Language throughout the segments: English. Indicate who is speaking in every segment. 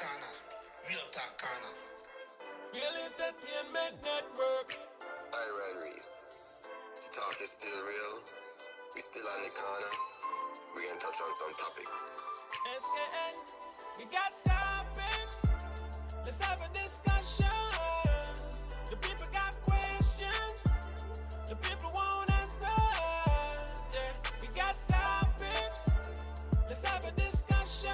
Speaker 1: Corner, Real Talk Corner.
Speaker 2: Real Entertainment Network.
Speaker 3: Iron Reese. The talk is still real. We still on the corner. We gonna touch on some topics.
Speaker 2: SKN, we got topics. Let's have a discussion. The people got questions. The people want answers. Yeah, we got topics. Let's have a discussion.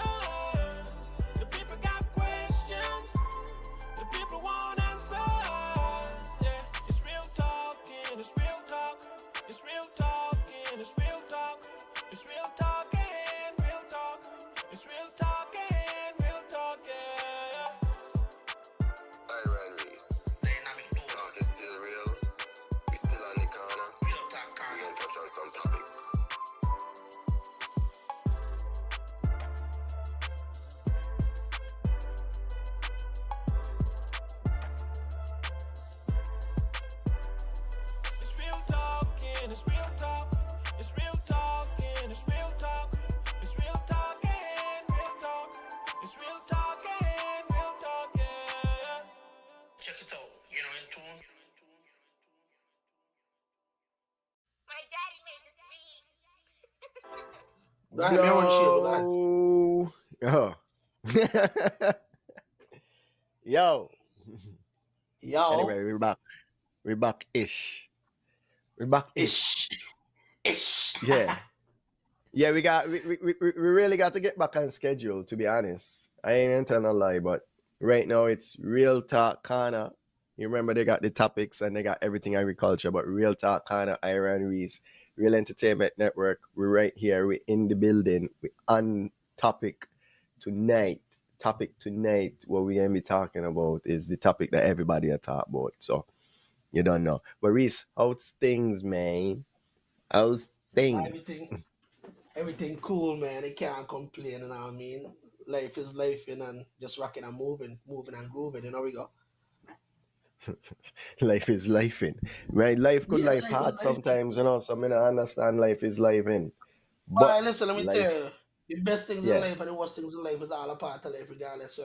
Speaker 2: The people got questions. The people want answers. Yeah, it's real talking. It's real talk. It's real talking. It's real talk. It's real talking. Real talk. It's real talking. Real talking.
Speaker 3: Iron Reese.
Speaker 1: Dynamic duo,
Speaker 3: Talk is still real. We still on the corner.
Speaker 1: Real Talk
Speaker 3: We
Speaker 1: Corner.
Speaker 3: gonna touch on some topics.
Speaker 2: It's real talking. It's real talk. It's real talking. It's real talk. It's real talking. Real talk. It's real talking. Real talking.
Speaker 1: Check it out, you know, in tune.
Speaker 4: My daddy made this beat.
Speaker 5: Nah, me want shit,
Speaker 6: Yo.
Speaker 5: Yo.
Speaker 6: Anyway, we're back. We're back-ish. We're back-ish.
Speaker 5: Ish.
Speaker 6: Yeah. Yeah, we really got to get back on schedule, to be honest. I ain't telling a lie, but right now it's Real Talk Corner. You remember they got the topics and they got everything agriculture, but Real Talk Corner, Iron Reese, Real Entertainment Network. We're right here. We're in the building. We're on topic tonight. What we're going to be talking about is the topic that everybody are talking about. So, you don't know. But Reese, how's things, man? How's things?
Speaker 5: Everything cool, man. They can't complain, you know what I mean? Life is life, and just rocking and moving and grooving, you know we go.
Speaker 6: Life is lifing. Right? Life
Speaker 5: Yeah,
Speaker 6: life
Speaker 5: life is
Speaker 6: hard
Speaker 5: life.
Speaker 6: sometimes, you know. So I don't understand life is lifing.
Speaker 5: But
Speaker 6: But
Speaker 5: listen, let me
Speaker 6: life,
Speaker 5: tell you, the best things
Speaker 6: yeah.
Speaker 5: in life and the worst things in life is all a part of life, regardless.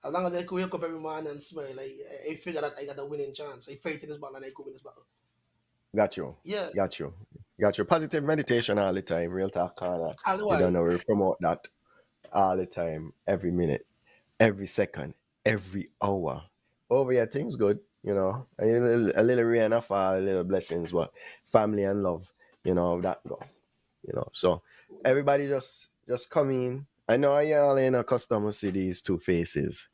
Speaker 5: As long as I could wake up every morning and smile, I figure that I got a winning chance. I fight in this battle and I could win this battle.
Speaker 6: Got you.
Speaker 5: Yeah,
Speaker 6: Got you. Got you. Positive meditation all the time. Real Talk Corner.
Speaker 5: all the
Speaker 6: You
Speaker 5: while.
Speaker 6: don't know, we promote that all the time, every minute, every second, every hour. Over here, things good, you know. A little rain of fall, a little blessings, but family and love, you know, that go. You know. So everybody just come in. I know y'all ain't accustomed to see these two faces.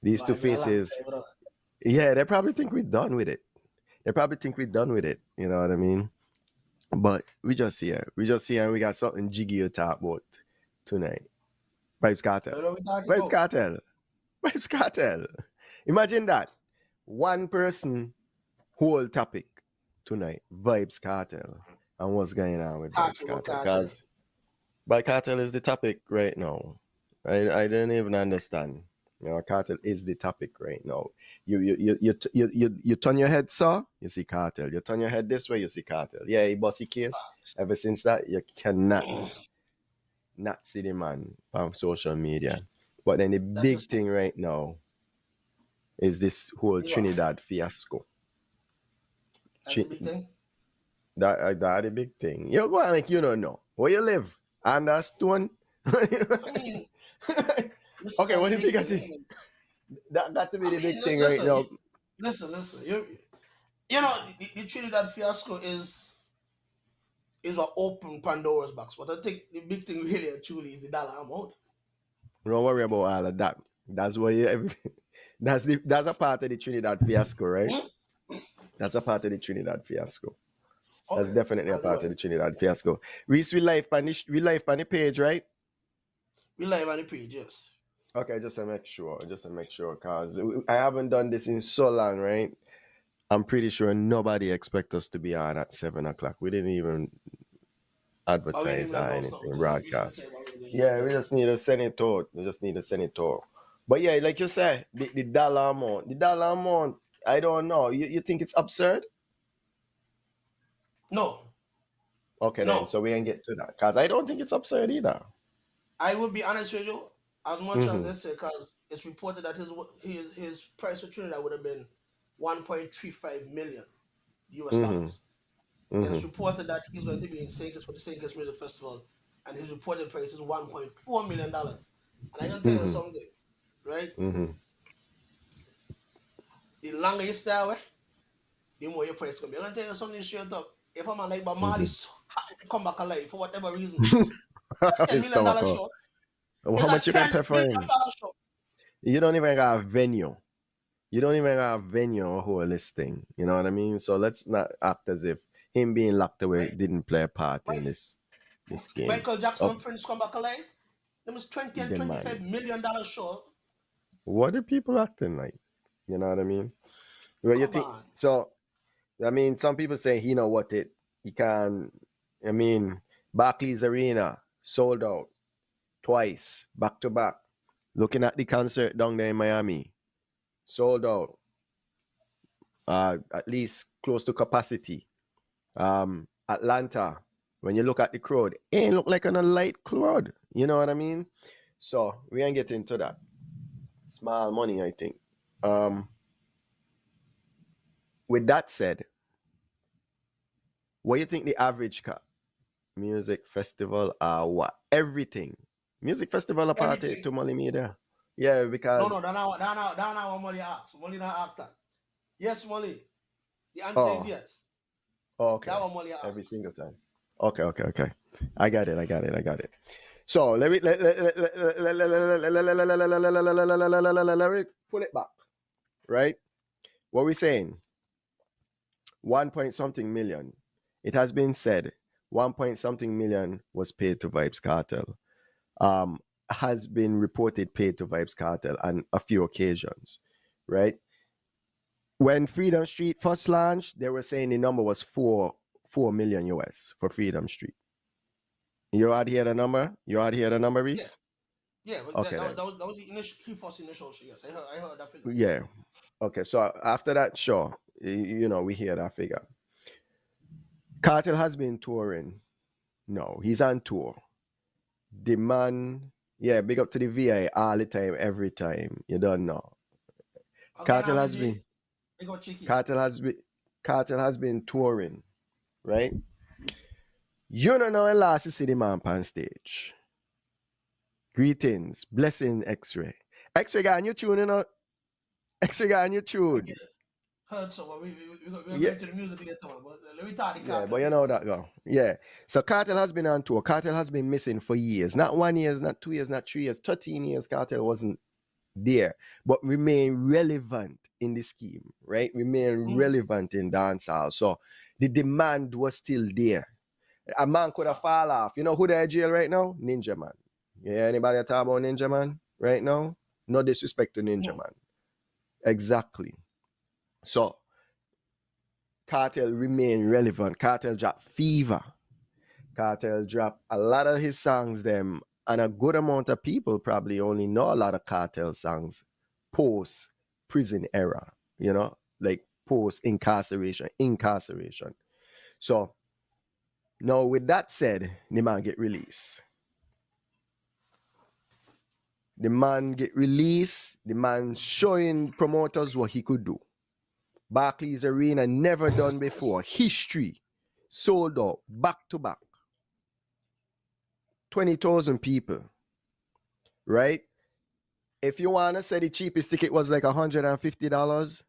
Speaker 6: These
Speaker 5: But
Speaker 6: two
Speaker 5: I been a long time
Speaker 6: faces,
Speaker 5: without.
Speaker 6: yeah, they probably think we're done with it. You know what I mean? But we just here. And we got something jiggy to talk about tonight. Vybz
Speaker 5: You
Speaker 6: Kartel.
Speaker 5: know what we talking
Speaker 6: Vybz
Speaker 5: about?
Speaker 6: Kartel. Vybz Kartel. Imagine that. One person, whole topic tonight. Vybz Kartel. And what's going on with Vybz
Speaker 5: Talking about
Speaker 6: Kartel?
Speaker 5: Cartel.
Speaker 6: Because Vybz Kartel is the topic right now. I don't even understand. You know, Kartel is the topic right now. You turn your head, sir, you see Kartel. You turn your head this way, you see Kartel. Yeah, he bossy case. Ever since that, you cannot not see the man on social media. But then the
Speaker 5: That's
Speaker 6: big
Speaker 5: just
Speaker 6: thing right now is this whole
Speaker 5: what?
Speaker 6: Trinidad fiasco.
Speaker 5: That's the big thing.
Speaker 6: That the big thing. You go on like you don't know. Where you live? Under a stone?
Speaker 5: I mean, listen,
Speaker 6: Okay, what
Speaker 5: that's
Speaker 6: the
Speaker 5: the
Speaker 6: big
Speaker 5: big
Speaker 6: thing?
Speaker 5: thing.
Speaker 6: That got to be
Speaker 5: I
Speaker 6: the
Speaker 5: mean,
Speaker 6: big thing right now.
Speaker 5: listen. You know, the Trinidad fiasco is what opened Pandora's box. But I think the big thing really and truly is the dollar amount.
Speaker 6: Don't worry about all of that. That's what you that's a part of the Trinidad fiasco, right? That's a part of the Trinidad fiasco. That's
Speaker 5: Okay,
Speaker 6: definitely a
Speaker 5: all
Speaker 6: part of
Speaker 5: right.
Speaker 6: the Trinidad fiasco. Reese, we live on the page, right?
Speaker 5: We live on the page, yes.
Speaker 6: Okay, just to make sure, because I haven't done this in so long, right? I'm pretty sure nobody expects us to be on at 7 o'clock. We didn't even
Speaker 5: But we
Speaker 6: advertise
Speaker 5: didn't
Speaker 6: or
Speaker 5: announce
Speaker 6: anything,
Speaker 5: nothing. We just
Speaker 6: broadcast.
Speaker 5: say what we're doing.
Speaker 6: Yeah, we just need to send it out. But yeah, like you said, the dollar amount, I don't know. You think it's absurd?
Speaker 5: No,
Speaker 6: Okay, then,
Speaker 5: no.
Speaker 6: so we ain't get to that. Because I don't think it's absurd either.
Speaker 5: I will be honest with you. As much as
Speaker 6: Mm-hmm.
Speaker 5: they say, because it's reported that his price for Trinidad would have been 1.35 million US
Speaker 6: Mm-hmm.
Speaker 5: dollars. And it's
Speaker 6: Mm-hmm.
Speaker 5: reported that he's going to be in St. Kitts for the St. Kitts Music Festival, and his reported price is $1.4 million. And I can tell you
Speaker 6: Mm-hmm.
Speaker 5: something, right?
Speaker 6: Mm-hmm.
Speaker 5: The longer you stay away, the more your price going to be. I'm going to tell you something straight up. If a man like Bob Marley
Speaker 6: Mm-hmm.
Speaker 5: so happy to come back alive for whatever reason, $10
Speaker 6: It's
Speaker 5: million dollar
Speaker 6: tough.
Speaker 5: show.
Speaker 6: How
Speaker 5: It's a
Speaker 6: much you can
Speaker 5: $10
Speaker 6: pay for
Speaker 5: million
Speaker 6: him?
Speaker 5: dollar show.
Speaker 6: You don't even got a venue. You don't even have venue or whole this thing. You know what I mean? So let's not act as if him being locked away
Speaker 5: Right?
Speaker 6: didn't play a part in
Speaker 5: Right?
Speaker 6: this game.
Speaker 5: Michael Jackson
Speaker 6: Up
Speaker 5: and Prince come back alive. Them is 20 and
Speaker 6: demand.
Speaker 5: $25 million show.
Speaker 6: What are people acting like? You know what I mean? Well, you
Speaker 5: Come
Speaker 6: think
Speaker 5: on.
Speaker 6: so? I mean, some people say he know what it. He can. I mean, Barclays Arena sold out twice, back to back. Looking at the concert down there in Miami, sold out. At least close to capacity. Atlanta, when you look at the crowd, it ain't look like a light crowd. You know what I mean? So we ain't get into that. Small money, I think. With that said, what do you think the average music festival what? Everything. Music festival a party
Speaker 5: Everything.
Speaker 6: to Molly Media. Yeah, because
Speaker 5: No, that's not what Molly asked. Molly not asked that. Yes, Molly. The answer is yes.
Speaker 6: okay.
Speaker 5: That one Molly asked.
Speaker 6: Every single time. Okay. I got it. So let me pull it back. Right? What we saying? 1 point something million. It has been said 1 point something million was paid to Vybz Kartel. Has been reported paid to Vybz Kartel on a few occasions, right? When Freedom Street first launched, they were saying the number was 4 million US for Freedom Street. You out here the number? Reese?
Speaker 5: Yeah, but
Speaker 6: Okay,
Speaker 5: that was the first initial show. Yes, I heard that figure.
Speaker 6: yeah. Okay, so after that show, we hear that figure. Cartel has been touring. No, he's on tour. The man, yeah, big up to the VI all the time, every time. You don't know.
Speaker 5: Okay,
Speaker 6: Cartel has been touring, right? You don't know when last you see the man on stage. Greetings, blessing X-Ray. X-Ray got a new tune, you know. X-Ray got a new tune.
Speaker 5: Heard so, but we're going to the music later on. But let me talk the Cartel.
Speaker 6: Yeah, but you know that go. Yeah. So Cartel has been on tour. Cartel has been missing for years. Not 1 year, not 2 years, not 3 years. 13 years Cartel wasn't there. But remain relevant in the scheme, right? Remain relevant in dancehall. So the demand was still there. A man could have fall off. You know who they're in jail right now? Ninja Man. Yeah, anybody talk about Ninja Man right now? No disrespect to Ninja Man. Exactly. So Cartel remain relevant. Cartel drop Fever. Cartel drop a lot of his songs them, and a good amount of people probably only know a lot of Cartel songs post prison era, like post incarceration. So now with that said, the man get released. The man showing promoters what he could do. Barclays Arena, never done before. History, sold out, back to back. 20,000 people, right? If you want to say the cheapest ticket was like $150,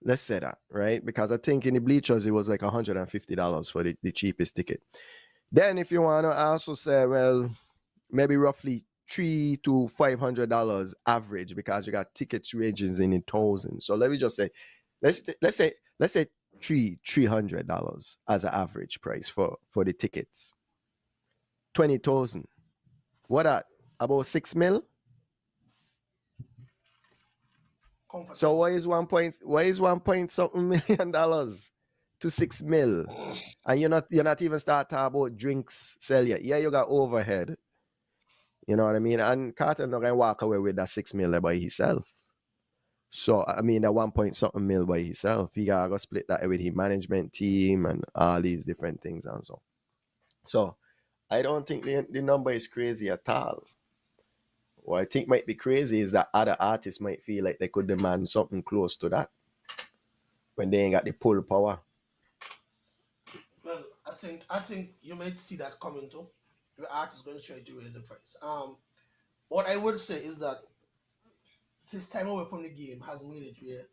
Speaker 6: let's say that, right? Because I think in the bleachers, it was like $150 for the cheapest ticket. Then if you want to also say, well, maybe roughly $300 to $500 average, because you got tickets ranging in the thousands. So let me just say, let's say $300 as an average price for the tickets. 20,000. What at? About 6 mil? So what is 1 point something million dollars to 6 mil? And you're not even start talking about drinks sell yet. Yeah, you got overhead. You know what I mean? And Carter not gonna walk away with that 6 mil by himself. So I mean that 1 point something mil by himself. He gotta go split that with his management team and all these different things and so. So I don't think the number is crazy at all. what I think might be crazy is that other artists might feel like they could demand something close to that when they ain't got the pull power.
Speaker 5: Well, I think you might see that coming too. The artist is going to try to raise the price. What I would say is that his time away from the game has made it where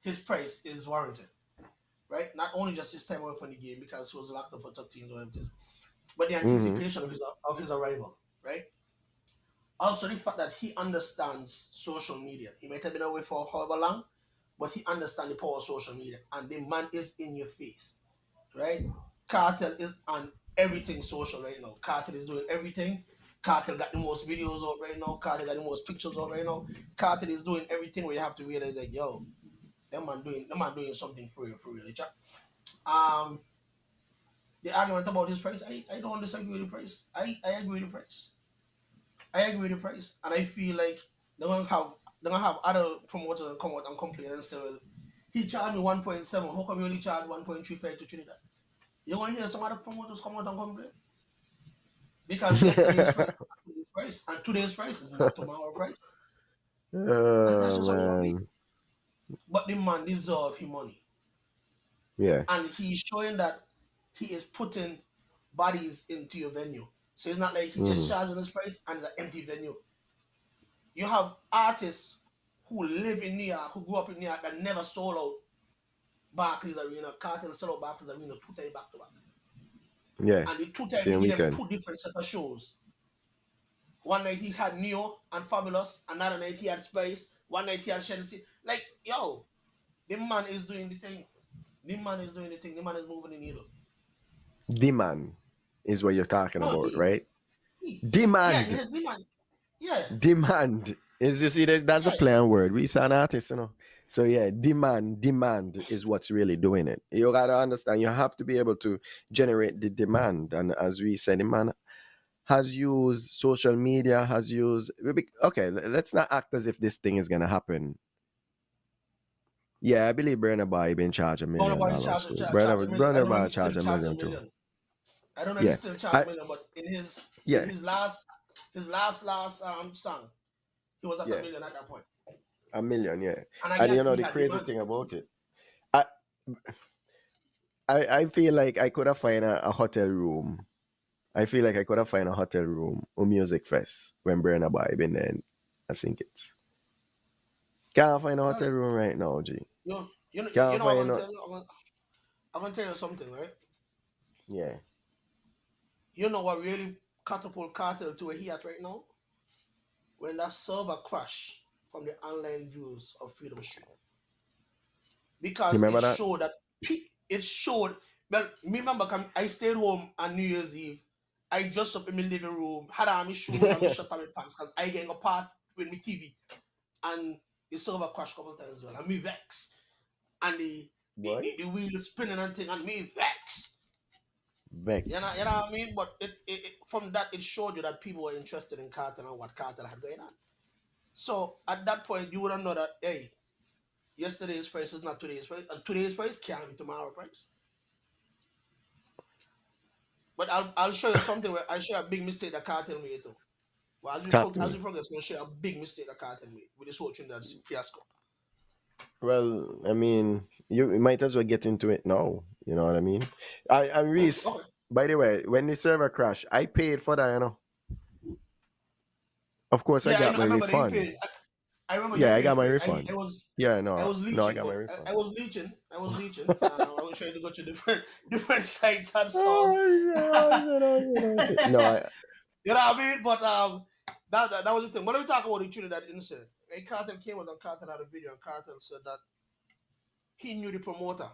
Speaker 5: his price is warranted, right? Not only just his time away from the game because he was locked up for 13 or everything, but the
Speaker 6: Mm-hmm.
Speaker 5: anticipation of his arrival, right? Also, the fact that he understands social media. He might have been away for however long, but he understands the power of social media, and the man is in your face, right? Cartel is on everything social right now. Cartel is doing everything. Cartel got the most videos out right now. Cartel got the most pictures out right now. Cartel is doing everything where you have to realize like, yo, that man doing something for real. Chap. Um, the argument about this price, I don't disagree with the price. I agree with the price. I agree with the price, and I feel like they're gonna have other promoters come out and complain and say, well, he charged me 1.7. How come you only charge 1.35 to Trinidad? You're gonna hear some other promoters come out and complain because yesterday's price, today's price, and today's price is not tomorrow's price, and that's
Speaker 6: Oh
Speaker 5: just how it's gonna be.
Speaker 6: man,
Speaker 5: But the man deserves his money,
Speaker 6: yeah.
Speaker 5: and he's showing that he is putting bodies into your venue. So it's not like he just
Speaker 6: Mm-hmm.
Speaker 5: charging his price and it's an empty venue. You have artists who live in New York, who grew up in New York, that never sold out Barclays Arena. Cartel sold out Barclays Arena 2 times back to back.
Speaker 6: Yeah,
Speaker 5: And the 2 times
Speaker 6: same
Speaker 5: he gave them
Speaker 6: weekend.
Speaker 5: 2 different set of shows. One night he had Neo and Fabulous, another night he had Spice, one night he had Chelsea. Like, yo, the man is doing the thing. The man is doing the thing. The man is moving the needle.
Speaker 6: Demand is what you're talking
Speaker 5: No,
Speaker 6: about, right?
Speaker 5: yeah,
Speaker 6: Demand.
Speaker 5: his demand. Yeah,
Speaker 6: Demand is, you see, that's a
Speaker 5: yeah.
Speaker 6: play on word. We an artist, you know. So yeah, demand is what's really doing it. You gotta understand. You have to be able to generate the demand, and as we said, the man has used social media, has used. Okay, let's not act as if this thing is gonna happen. Yeah, I believe Burna Boy been charged $1
Speaker 5: Burna
Speaker 6: million
Speaker 5: Boy charge,
Speaker 6: too.
Speaker 5: charge a million. I
Speaker 6: Burna
Speaker 5: don't know if
Speaker 6: Boy
Speaker 5: he still
Speaker 6: charged a
Speaker 5: charging a
Speaker 6: million too.
Speaker 5: million. I don't know if he
Speaker 6: Yeah,
Speaker 5: still charge
Speaker 6: I
Speaker 5: a million, but in
Speaker 6: yeah
Speaker 5: his last song, he was at
Speaker 6: yeah
Speaker 5: a million at that point.
Speaker 6: $1 million. Yeah,
Speaker 5: And
Speaker 6: and
Speaker 5: again,
Speaker 6: you know
Speaker 5: he
Speaker 6: the
Speaker 5: had
Speaker 6: crazy
Speaker 5: demand.
Speaker 6: thing about it, I I feel like I could have find a hotel room. I feel like I could have find a hotel room or music fest when Burna Boy been there. I think it's can't find a
Speaker 5: Well,
Speaker 6: hotel room right now, G.
Speaker 5: you
Speaker 6: Can't
Speaker 5: know, I'm
Speaker 6: find
Speaker 5: gonna
Speaker 6: no.
Speaker 5: tell you, I'm gonna tell you something, right?
Speaker 6: Yeah.
Speaker 5: You know what really catapult Cartel to where he at right now? When that server crash from the online views of Freedom Street,
Speaker 6: You
Speaker 5: because
Speaker 6: remember
Speaker 5: it
Speaker 6: that?
Speaker 5: showed that it showed. Well, me remember, I stayed home on New Year's Eve. I just up in my living room, had on my shoes and my shirt and my pants because I getting apart with my TV, and the server crashed a couple times as well, and me vex, and
Speaker 6: What?
Speaker 5: the wheel spinning and thing, and me vex.
Speaker 6: Vex.
Speaker 5: You know what I mean? But from that, it showed you that people were interested in Cartel and what Cartel had going on. So at that point, you would have known that, hey, yesterday's price is not today's price, and today's price can't be tomorrow's price. But I'll show you something where I show a big mistake that Cartel made too. Well,
Speaker 6: Talk to
Speaker 5: as
Speaker 6: me.
Speaker 5: we progress, we'll show a big mistake that Cartel made with this whole Trinidad fiasco.
Speaker 6: Well, I mean, you might as well get into it now. You know what I mean? And Reese,
Speaker 5: Okay.
Speaker 6: by the way, when the server crashed, I paid for that, you know. Of course, I
Speaker 5: Yeah,
Speaker 6: got
Speaker 5: I
Speaker 6: my
Speaker 5: remember that you
Speaker 6: refund.
Speaker 5: paid. I remember you
Speaker 6: Yeah, I got
Speaker 5: paid
Speaker 6: my
Speaker 5: for it.
Speaker 6: refund.
Speaker 5: I was
Speaker 6: Yeah,
Speaker 5: I was
Speaker 6: no, I
Speaker 5: leeching.
Speaker 6: got my
Speaker 5: Oh,
Speaker 6: refund.
Speaker 5: I was leeching. I was leeching. I was trying to go to different sites and source.
Speaker 6: Oh, shit. No,
Speaker 5: You know what I mean? But that was the thing. When we talk about the Trinidad incident, right? Cartel came out and Cartel had a video, and Cartel said that he knew the promoter,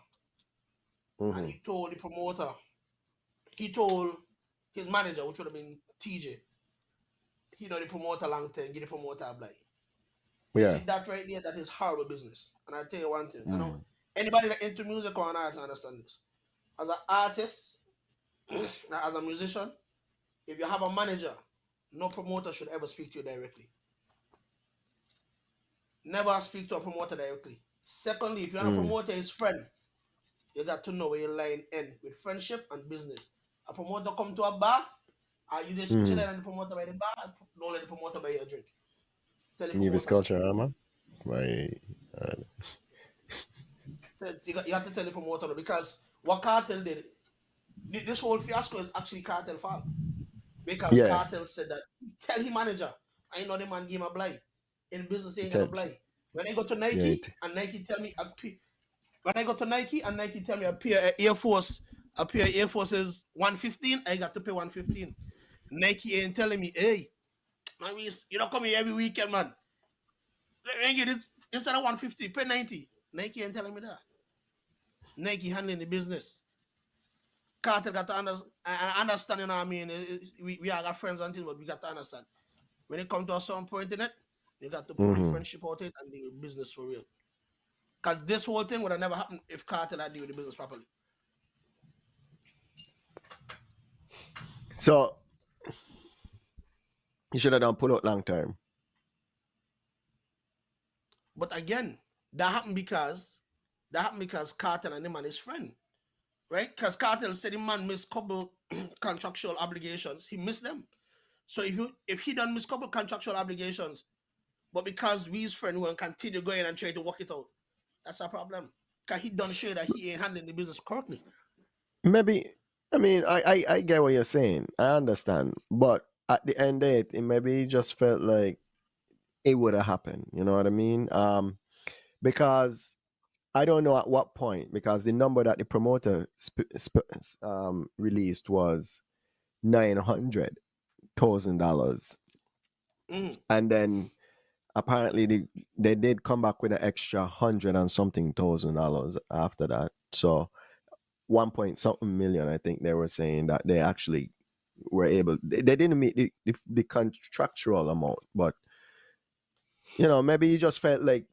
Speaker 5: and
Speaker 6: mhm.
Speaker 5: he told his manager, which would have been TJ, he know the promoter long time, give the promoter a blind. You
Speaker 6: Yeah.
Speaker 5: see that right there, that is horrible business. And I tell you one thing, I know
Speaker 6: Mm.
Speaker 5: anybody that into music or an artist understand this. As an artist, as a musician, if you have a manager, no promoter should ever speak to you directly. Never speak to a promoter directly. Secondly, if you want a
Speaker 6: Mm.
Speaker 5: promoter his friend, you got to know where your line end with friendship and business. A promoter come to a bar, You just
Speaker 6: Mm-hmm.
Speaker 5: chilling and the promoter by the bar, don't let the promoter buy you a drink. Tell the
Speaker 6: Vybz
Speaker 5: promoter.
Speaker 6: Kartel, man. My,
Speaker 5: You have to tell the promoter no, because what Cartel did, this whole fiasco is actually Cartel fault. Because
Speaker 6: yeah,
Speaker 5: Cartel said that tell his manager, I know the man give him a blight. In business, he ain't got no
Speaker 6: it,
Speaker 5: blight. When I go to
Speaker 6: yeah,
Speaker 5: Nike and Nike tell me when I go to Nike and Nike tell me a pair of Air Force is 115, I got to pay 115. Nike ain't telling me, hey, man, you don't come here every weekend, man. Instead of 150, pay 90. Nike ain't telling me that. Nike handling the business. Carter got to understand, you know what I mean? We are got friends and things, but we got to understand. When it comes to a certain point in it, you got to pull the
Speaker 6: mm-hmm.
Speaker 5: friendship out of it and the business for real. Because this whole thing would have never happened if Carter had deal with the business properly.
Speaker 6: So you should have done pull out long term.
Speaker 5: But again, that happened because Carter and him and his friend, right? Because Carter said the man missed couple contractual obligations. He missed them. So if he done miss couple contractual obligations, but because we his friend will continue going and try to work it out, that's a problem. Because he done show that he ain't handling the business correctly.
Speaker 6: Maybe, I mean, I get what you're saying. I understand. But at the end of it, maybe he just felt like it would have happened. You know what I mean? Because I don't know at what point, because the number that the promoter released was $900,000.
Speaker 5: Mm.
Speaker 6: And then apparently they did come back with an extra hundred and something $1,000 after that. So 1 point something million, I think they were saying that they actually were able, they didn't meet the contractual amount, but you know, maybe he just felt like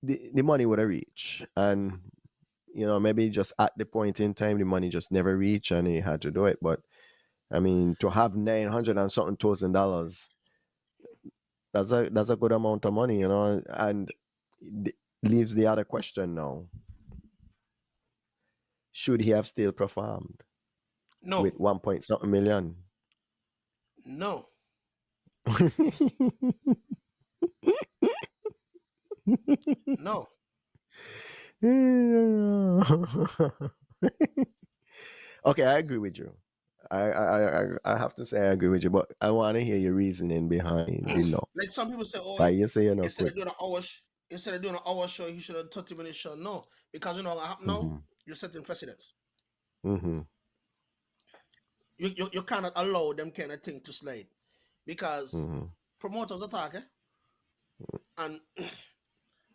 Speaker 6: the money would have reached, and you know, maybe just at the point in time the money just never reached and he had to do it. But I mean, to have 900 and something $1,000, that's a good amount of money, you know, and leaves the other question now: should he have still performed
Speaker 5: No,
Speaker 6: with 1 point something million?
Speaker 5: no. No.
Speaker 6: Okay, I agree with you. I have to say I agree with you, but I want to hear your reasoning behind the no.
Speaker 5: Like some people say, oh,
Speaker 6: Why you say you're not
Speaker 5: instead
Speaker 6: quit?
Speaker 5: of doing an hour show, he should have 30-minute show. No, because you know what happened now?
Speaker 6: Mm-hmm.
Speaker 5: You're setting precedents.
Speaker 6: Mm-hmm.
Speaker 5: You cannot allow them kind of thing to slide, because
Speaker 6: Mm-hmm.
Speaker 5: promoters attack, and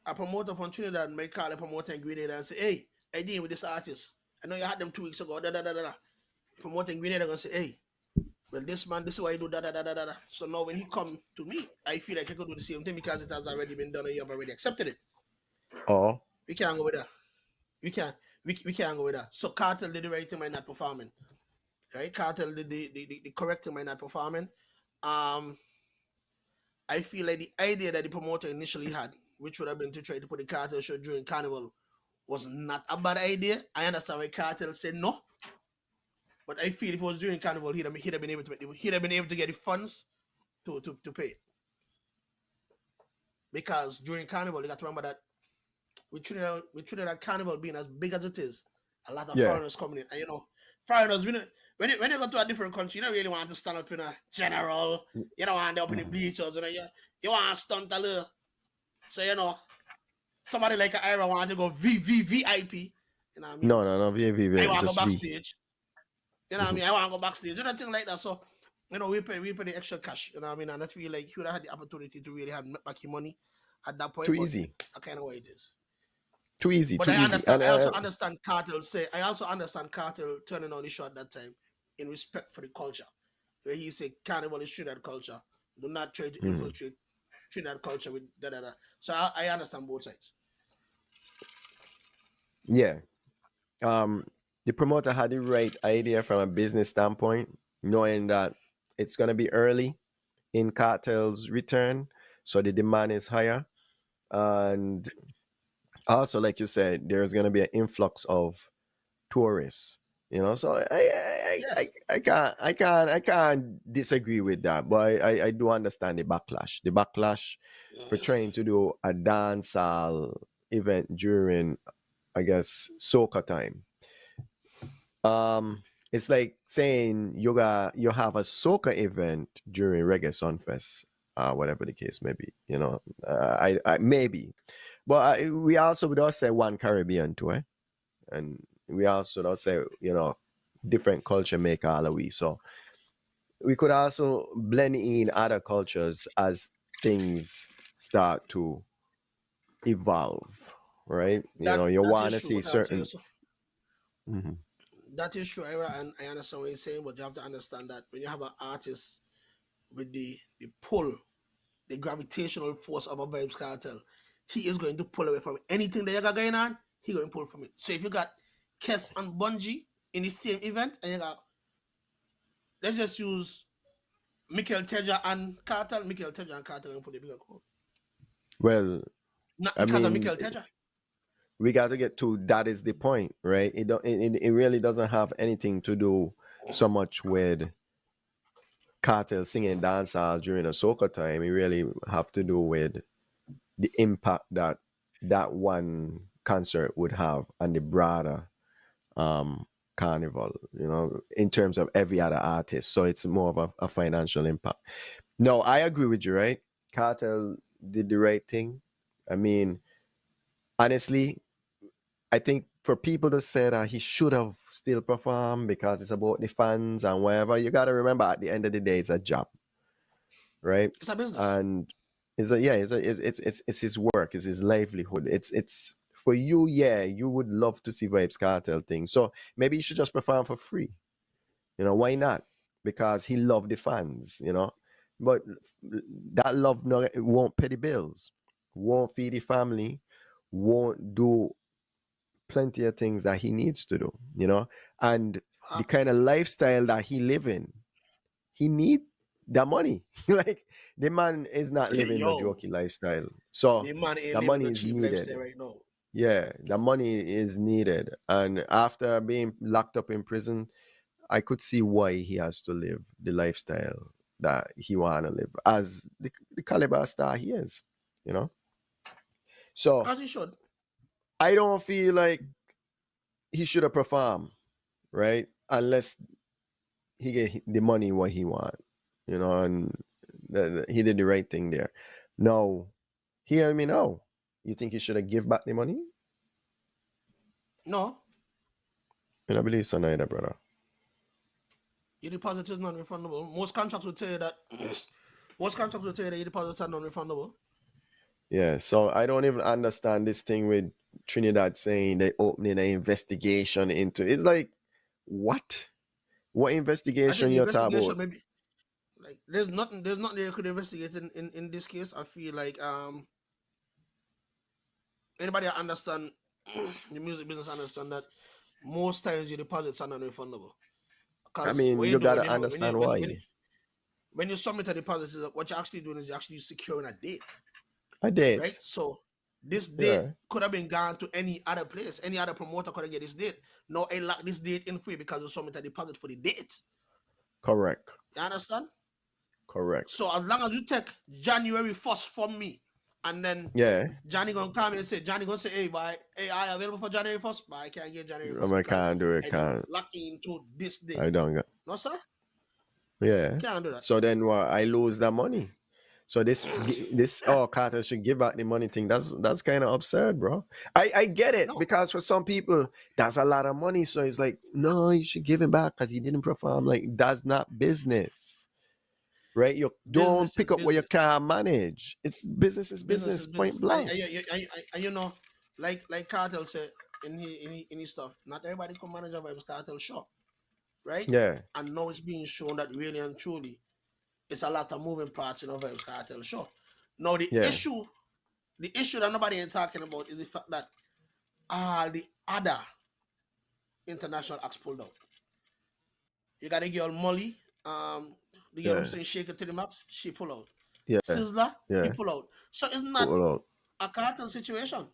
Speaker 5: a promoter from Trinidad may call a promoter in Grenada and say, hey, I deal with this artist. I know you had them 2 weeks ago. Promoter in Grenada gonna say, hey, well, this man, this is why he do . So now when he come to me, I feel like I could do the same thing because it has already been done and you have already accepted it.
Speaker 6: Oh.
Speaker 5: We can't go with that. We can't go with that. So Cartel did the right thing by not performing. Right? Cartel did the correct thing by not performing. I feel like the idea that the promoter initially had, which would have been to try to put the Cartel show during Carnival, was not a bad idea. I understand why Cartel said no. But I feel if it was during Carnival, he'd have been able to get the funds to pay. Because during Carnival, you got to remember that with Trinidad Carnival being as big as it is, a lot of foreigners coming in. And you know, foreigners, when you go to a different country, you don't really want to stand up in a general. You don't want to up in the bleachers. You know, you want to stunt a little. So, you know, somebody like Ira want to go VIP. You know what I mean?
Speaker 6: No, VIP.
Speaker 5: I want to go
Speaker 6: just
Speaker 5: backstage. You know what I mean? I want to go backstage. You know, thing like that. So, you know, we pay the extra cash. You know what I mean? And I feel like he would have had the opportunity to really have back your money at that point.
Speaker 6: Too easy.
Speaker 5: I kind of way it is.
Speaker 6: Too easy.
Speaker 5: But
Speaker 6: too
Speaker 5: I understand.
Speaker 6: easy.
Speaker 5: I also understand Cartel turning on the show at that time in respect for the culture, where he said Carnival is Trinidad culture. Do not try to infiltrate Trinidad culture with da. So I understand both sides.
Speaker 6: Yeah. The promoter had the right idea from a business standpoint, knowing that it's gonna be early in Cartel's return, so the demand is higher, and also, like you said, there's gonna be an influx of tourists You know, so
Speaker 5: Yeah.
Speaker 6: I can't disagree with that, but I do understand the backlash. The backlash for trying to do a dancehall event during, I guess, soca time. It's like saying you have a soca event during Reggae Sunfest, whatever the case may be. You know, I maybe, but we also would also say one Caribbean too, eh? And we also would also say, you know, different culture make all of we. So we could also blend in other cultures as things start to evolve, right? You know, you
Speaker 5: That
Speaker 6: want
Speaker 5: is
Speaker 6: to
Speaker 5: true.
Speaker 6: see
Speaker 5: But I'll tell you
Speaker 6: certain.
Speaker 5: so.
Speaker 6: Mhm.
Speaker 5: That is true, Ira, and I understand what you're saying, but you have to understand that when you have an artist with the pull, the gravitational force of a Vybz Kartel, he is going to pull away from anything that you got going on. He going to pull from it. So if you got Kes and Bungie in the same event, and you got, let's just use Mikel Teja and Cartel. Mikel Teja and Cartel going to put a bigger call.
Speaker 6: Well,
Speaker 5: Not
Speaker 6: I
Speaker 5: because of
Speaker 6: mean,
Speaker 5: Mikel Teja.
Speaker 6: we got to get to that is the point, right? It really doesn't have anything to do so much with Cartel singing dancehall during a soca time. It really have to do with the impact that that one concert would have on the broader carnival, you know, in terms of every other artist. So it's more of a financial impact. No, I agree with you, right? Cartel did the right thing. I mean, honestly, I think for people to say that he should have still performed because it's about the fans and whatever, you got to remember at the end of the day, it's a job, right?
Speaker 5: It's a business.
Speaker 6: And it's his work, it's his livelihood. It's for you, yeah, you would love to see Vybz Kartel thing. So maybe he should just perform for free. You know, why not? Because he loved the fans, you know. But that love no, it won't pay the bills, won't feed the family, won't do plenty of things that he needs to do, you know. And the kind of lifestyle that he live in, he need the money. Like the man is not living no
Speaker 5: Yo,
Speaker 6: jokey lifestyle. So
Speaker 5: the man ain't
Speaker 6: the
Speaker 5: living
Speaker 6: money
Speaker 5: no
Speaker 6: is
Speaker 5: cheap
Speaker 6: needed.
Speaker 5: lifestyle right now.
Speaker 6: Yeah, the money is needed. And after being locked up in prison, I could see why he has to live the lifestyle that he wanna live as the caliber star he is, you know. So
Speaker 5: As he should.
Speaker 6: I don't feel like he should have performed, right? Unless he get the money what he want, you know, and he did the right thing there. No, hear me now. You think he should have give back the money?
Speaker 5: No,
Speaker 6: I don't believe so neither, brother.
Speaker 5: your deposit is non-refundable. Most contracts will tell you that. Most contracts will tell you that your deposits are non-refundable.
Speaker 6: Yeah, so I don't even understand this thing with Trinidad saying they opening an investigation into. It's like, what? What
Speaker 5: I think
Speaker 6: investigation
Speaker 5: the
Speaker 6: you're talking
Speaker 5: investigation
Speaker 6: about?
Speaker 5: maybe like there's nothing they could investigate in this case. I feel like anybody that understand the music business understand that most times your deposits are non-refundable.
Speaker 6: I
Speaker 5: Because
Speaker 6: mean,
Speaker 5: what you
Speaker 6: you
Speaker 5: do
Speaker 6: gotta understand why.
Speaker 5: when you submit a deposit, is what you're actually doing is you're actually securing a date,
Speaker 6: I
Speaker 5: right?
Speaker 6: did.
Speaker 5: So this date
Speaker 6: Yeah,
Speaker 5: could have been gone to any other place, any other promoter could have get this date. No, I lock this date in free because you submit a deposit for the date.
Speaker 6: correct.
Speaker 5: You understand?
Speaker 6: Correct.
Speaker 5: So as long as you take January 1st from me, and then
Speaker 6: Yeah,
Speaker 5: Johnny gonna come and say, Johnny gonna say, hey, I available for January 1st, but I can't get January 1st
Speaker 6: I
Speaker 5: because
Speaker 6: can't do it.
Speaker 5: I didn't
Speaker 6: Can't.
Speaker 5: lock into this date.
Speaker 6: I don't got.
Speaker 5: No, sir,
Speaker 6: Yeah.
Speaker 5: can't do that.
Speaker 6: So then what? I lose that money. So this Carter should give back the money thing. That's kind of absurd, bro. I get it
Speaker 5: No,
Speaker 6: because for some people that's a lot of money. So it's like, no, you should give it back because he didn't perform. Like that's not business, right? You don't
Speaker 5: business is
Speaker 6: pick up what you
Speaker 5: business.
Speaker 6: can't manage. It's business is
Speaker 5: Business
Speaker 6: business.
Speaker 5: is
Speaker 6: Point
Speaker 5: business.
Speaker 6: blank.
Speaker 5: And you know, like Cartel said in his stuff, not everybody can manage a Vybz Cartel show, right?
Speaker 6: Yeah,
Speaker 5: And now it's being shown that really and truly, it's a lot of moving parts in a Vybz Cartel show. Now the
Speaker 6: yeah,
Speaker 5: issue that nobody ain't talking about is the fact that all the other international acts pulled out. You got a girl Molly, the girl who
Speaker 6: yeah,
Speaker 5: sings Shake It to the Max, she pull out.
Speaker 6: yeah,
Speaker 5: Sizzler, he
Speaker 6: yeah.
Speaker 5: pull out. So it's not
Speaker 6: Pull out.
Speaker 5: a cartel situation.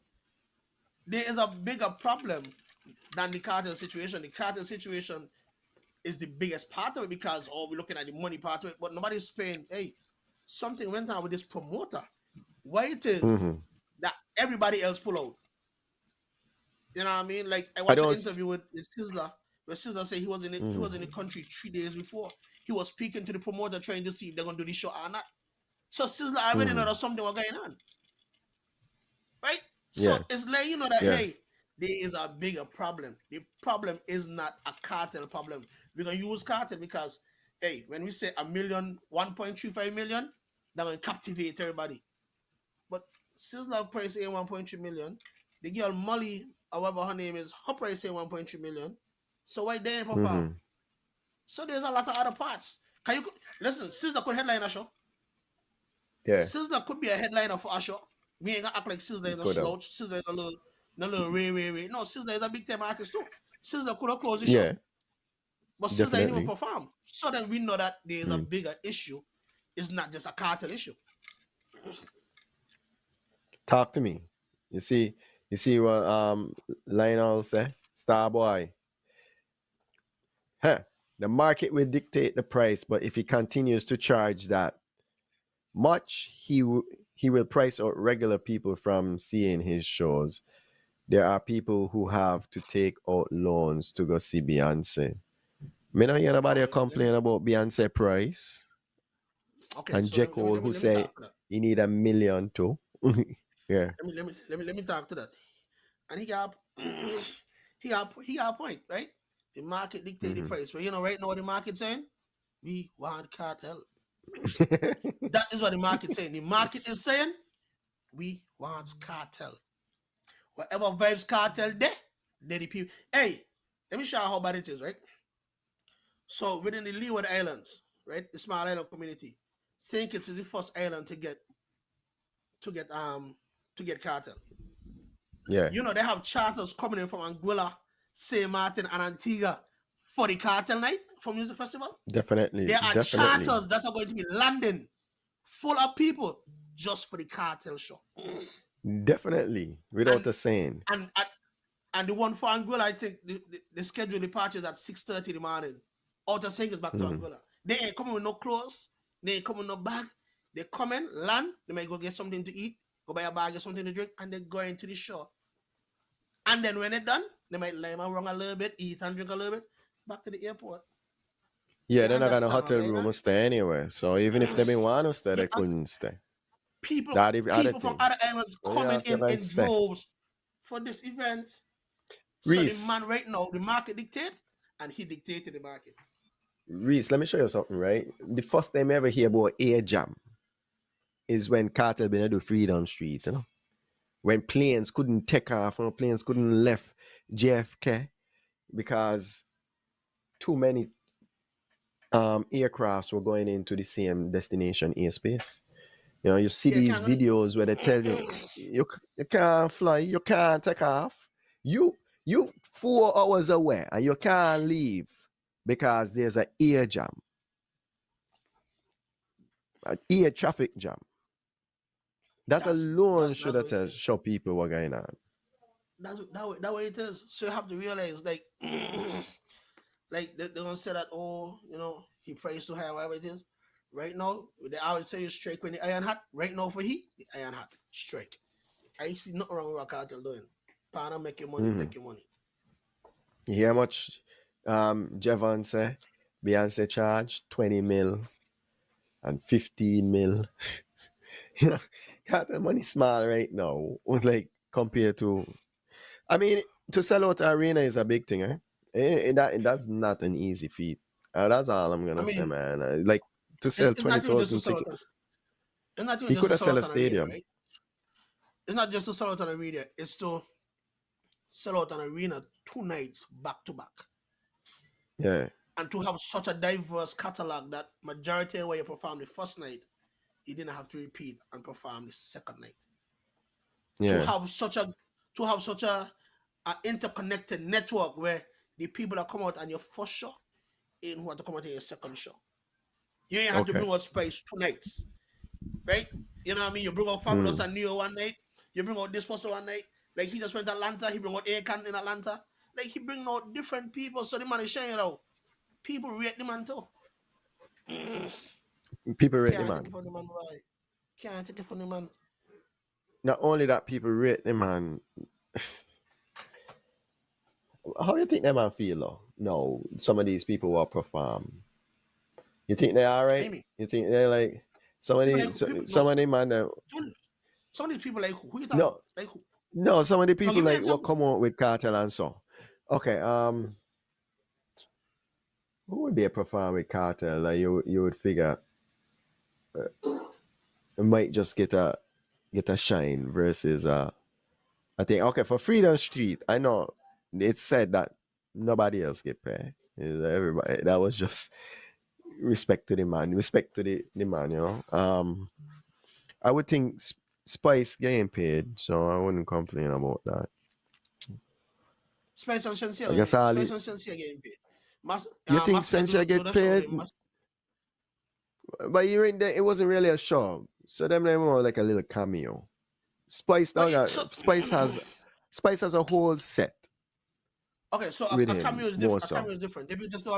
Speaker 5: There is a bigger problem than the cartel situation. The cartel situation is the biggest part of it because we're looking at the money part of it, but nobody's saying, hey, something went on with this promoter. Why it is that everybody else pull out? You know what I mean? Like I watched an interview with Sizzler, where Sizzler said he was in the country 3 days before. He was speaking to the promoter trying to see if they're gonna do the show or not. So Sizzler already know that something was going on. Right? So it's like you know that hey, there is a bigger problem. The problem is not a cartel problem. We're gonna use cartel because hey, when we say 1.35 million, that will captivate everybody. But Sizzler price saying 1.3 million. The girl Molly, however her name is, her price saying 1.3 million. So why they ain't perform? So there's a lot of other parts. Can you listen? Sizzler could headline a show.
Speaker 6: Yeah.
Speaker 5: Sizzler could be a headliner for a show. We ain't gonna act like Sizzler is a slouch. Sizzler is a little ray. No, Sizzler is a big time artist too. Sizzler could have closed the show. But Sizzler didn't even perform. So then we know that there is a bigger issue. It's not just a cartel issue.
Speaker 6: Talk to me. You see what Lionel say? Starboy. The market will dictate the price, but if he continues to charge that much, he will price out regular people from seeing his shows. There are people who have to take out loans to go see Beyonce. Me don't hear nobody complain about Beyonce price. Okay, and so J. Cole who say he need $1 million too. Yeah.
Speaker 5: Let me talk to that. And he got a point, right? The market dictate the price. But you know, right now what the market's saying? We want cartel. That is what the market's saying. The market is saying we want cartel. Whatever Vybz Kartel there, the people. Hey, let me show you how bad it is, right? So within the Leeward Islands, right, the small island community, St. Kitts is the first island to get cartel.
Speaker 6: Yeah.
Speaker 5: You know, they have charters coming in from Anguilla, St. Martin, and Antigua for the cartel night for music festival.
Speaker 6: Definitely.
Speaker 5: There are charters that are going to be landing full of people just for the cartel show.
Speaker 6: Definitely. Without a saying.
Speaker 5: And the one for Anguilla, I think the scheduled departures at 6:30 in the morning. Out of St. Kitts back to Anguilla. They ain't coming with no clothes. They ain't coming with no bag. They come in, land, they might go get something to eat, go buy a bag, get something to drink, and they go into the show. And then when they're done, they might lie around a little bit, eat and drink a little bit, back to the airport.
Speaker 6: Yeah, they're not got a hotel room to stay anywhere. So even if they been want to stay, they couldn't stay.
Speaker 5: People from other islands coming in droves for this event. Reese. So the man right now, the market dictates, and he dictated the market.
Speaker 6: Reese, let me show you something, right? The first time I ever hear about air jam is when Cartel been to do Freedom Street, you know? When planes couldn't take off, when planes couldn't left JFK because too many aircrafts were going into the same destination airspace. You know, you see these videos where they tell you, you can't fly, you can't take off. You 4 hours away and you can't leave because there's an air jam. An air traffic jam. That alone should have show people what going on.
Speaker 5: That way it is. So you have to realize, like, like they're gonna say that, oh, you know, he prays to her, whatever it is. Right now, they always say you strike when the iron hot. Right now for the iron hot strike. I see nothing wrong with what Cartel doing. Partner, make your money, make your money.
Speaker 6: You hear how much Jevon say? Beyonce charge 20 mil and 15 mil. You know, Cartel money small right now. Like compared to, I mean, to sell out an arena is a big thing, eh? That's not an easy feat. That's all I'm gonna say, man. Like to sell 20,000 tickets. He could have sold a stadium.
Speaker 5: Arena, right? It's not just to sell out an arena, it's to sell out an arena 2 nights back to back.
Speaker 6: Yeah.
Speaker 5: And to have such a diverse catalog that majority of where you perform the first night, you didn't have to repeat and perform the second night.
Speaker 6: Yeah.
Speaker 5: To have such a interconnected network where the people that come out on your first show ain't who want to come out on your second show. You ain't have to bring out Spice 2 nights. Right? You know what I mean? You bring out Fabulous and Neo one night. You bring out this person one night. Like he just went to Atlanta. He bring out Akon in Atlanta. like he bring out different people, so the man is showing out. People rate the man too.
Speaker 6: People rate the
Speaker 5: Can't take
Speaker 6: man.
Speaker 5: it from the man, right? Can't take it from the man.
Speaker 6: Not only that, people rate the man. How you think that man feel though? No, some of these people will perform. You think they're all right?
Speaker 5: Amy,
Speaker 6: You think they're like some of
Speaker 5: people
Speaker 6: these
Speaker 5: like people.
Speaker 6: some
Speaker 5: No,
Speaker 6: of them man that
Speaker 5: some of these people like who you talking
Speaker 6: no
Speaker 5: about? Like who?
Speaker 6: no some of the
Speaker 5: No,
Speaker 6: people
Speaker 5: give me an
Speaker 6: like will
Speaker 5: example.
Speaker 6: come out with Cartel and so. Okay, who would be a perform with Cartel? Like you would figure it might just get a shine versus I think okay for Freedom Street. I know it's said that nobody else get paid. Everybody that was just respect to the man, respect to the man. I would think Spice getting paid, so I wouldn't complain about that.
Speaker 5: Spice and Shensia,
Speaker 6: I guess all
Speaker 5: Spice and Shensia getting paid.
Speaker 6: you think
Speaker 5: Masca
Speaker 6: Sensia
Speaker 5: do
Speaker 6: get
Speaker 5: the show
Speaker 6: paid,
Speaker 5: with
Speaker 6: but you in there, it wasn't really a show, so them more like a little cameo. Spice now got
Speaker 5: so
Speaker 6: Spice has a whole set
Speaker 5: okay, so
Speaker 6: with
Speaker 5: a
Speaker 6: him
Speaker 5: cameo is
Speaker 6: more
Speaker 5: different. A
Speaker 6: so.
Speaker 5: cameo is different. If you just do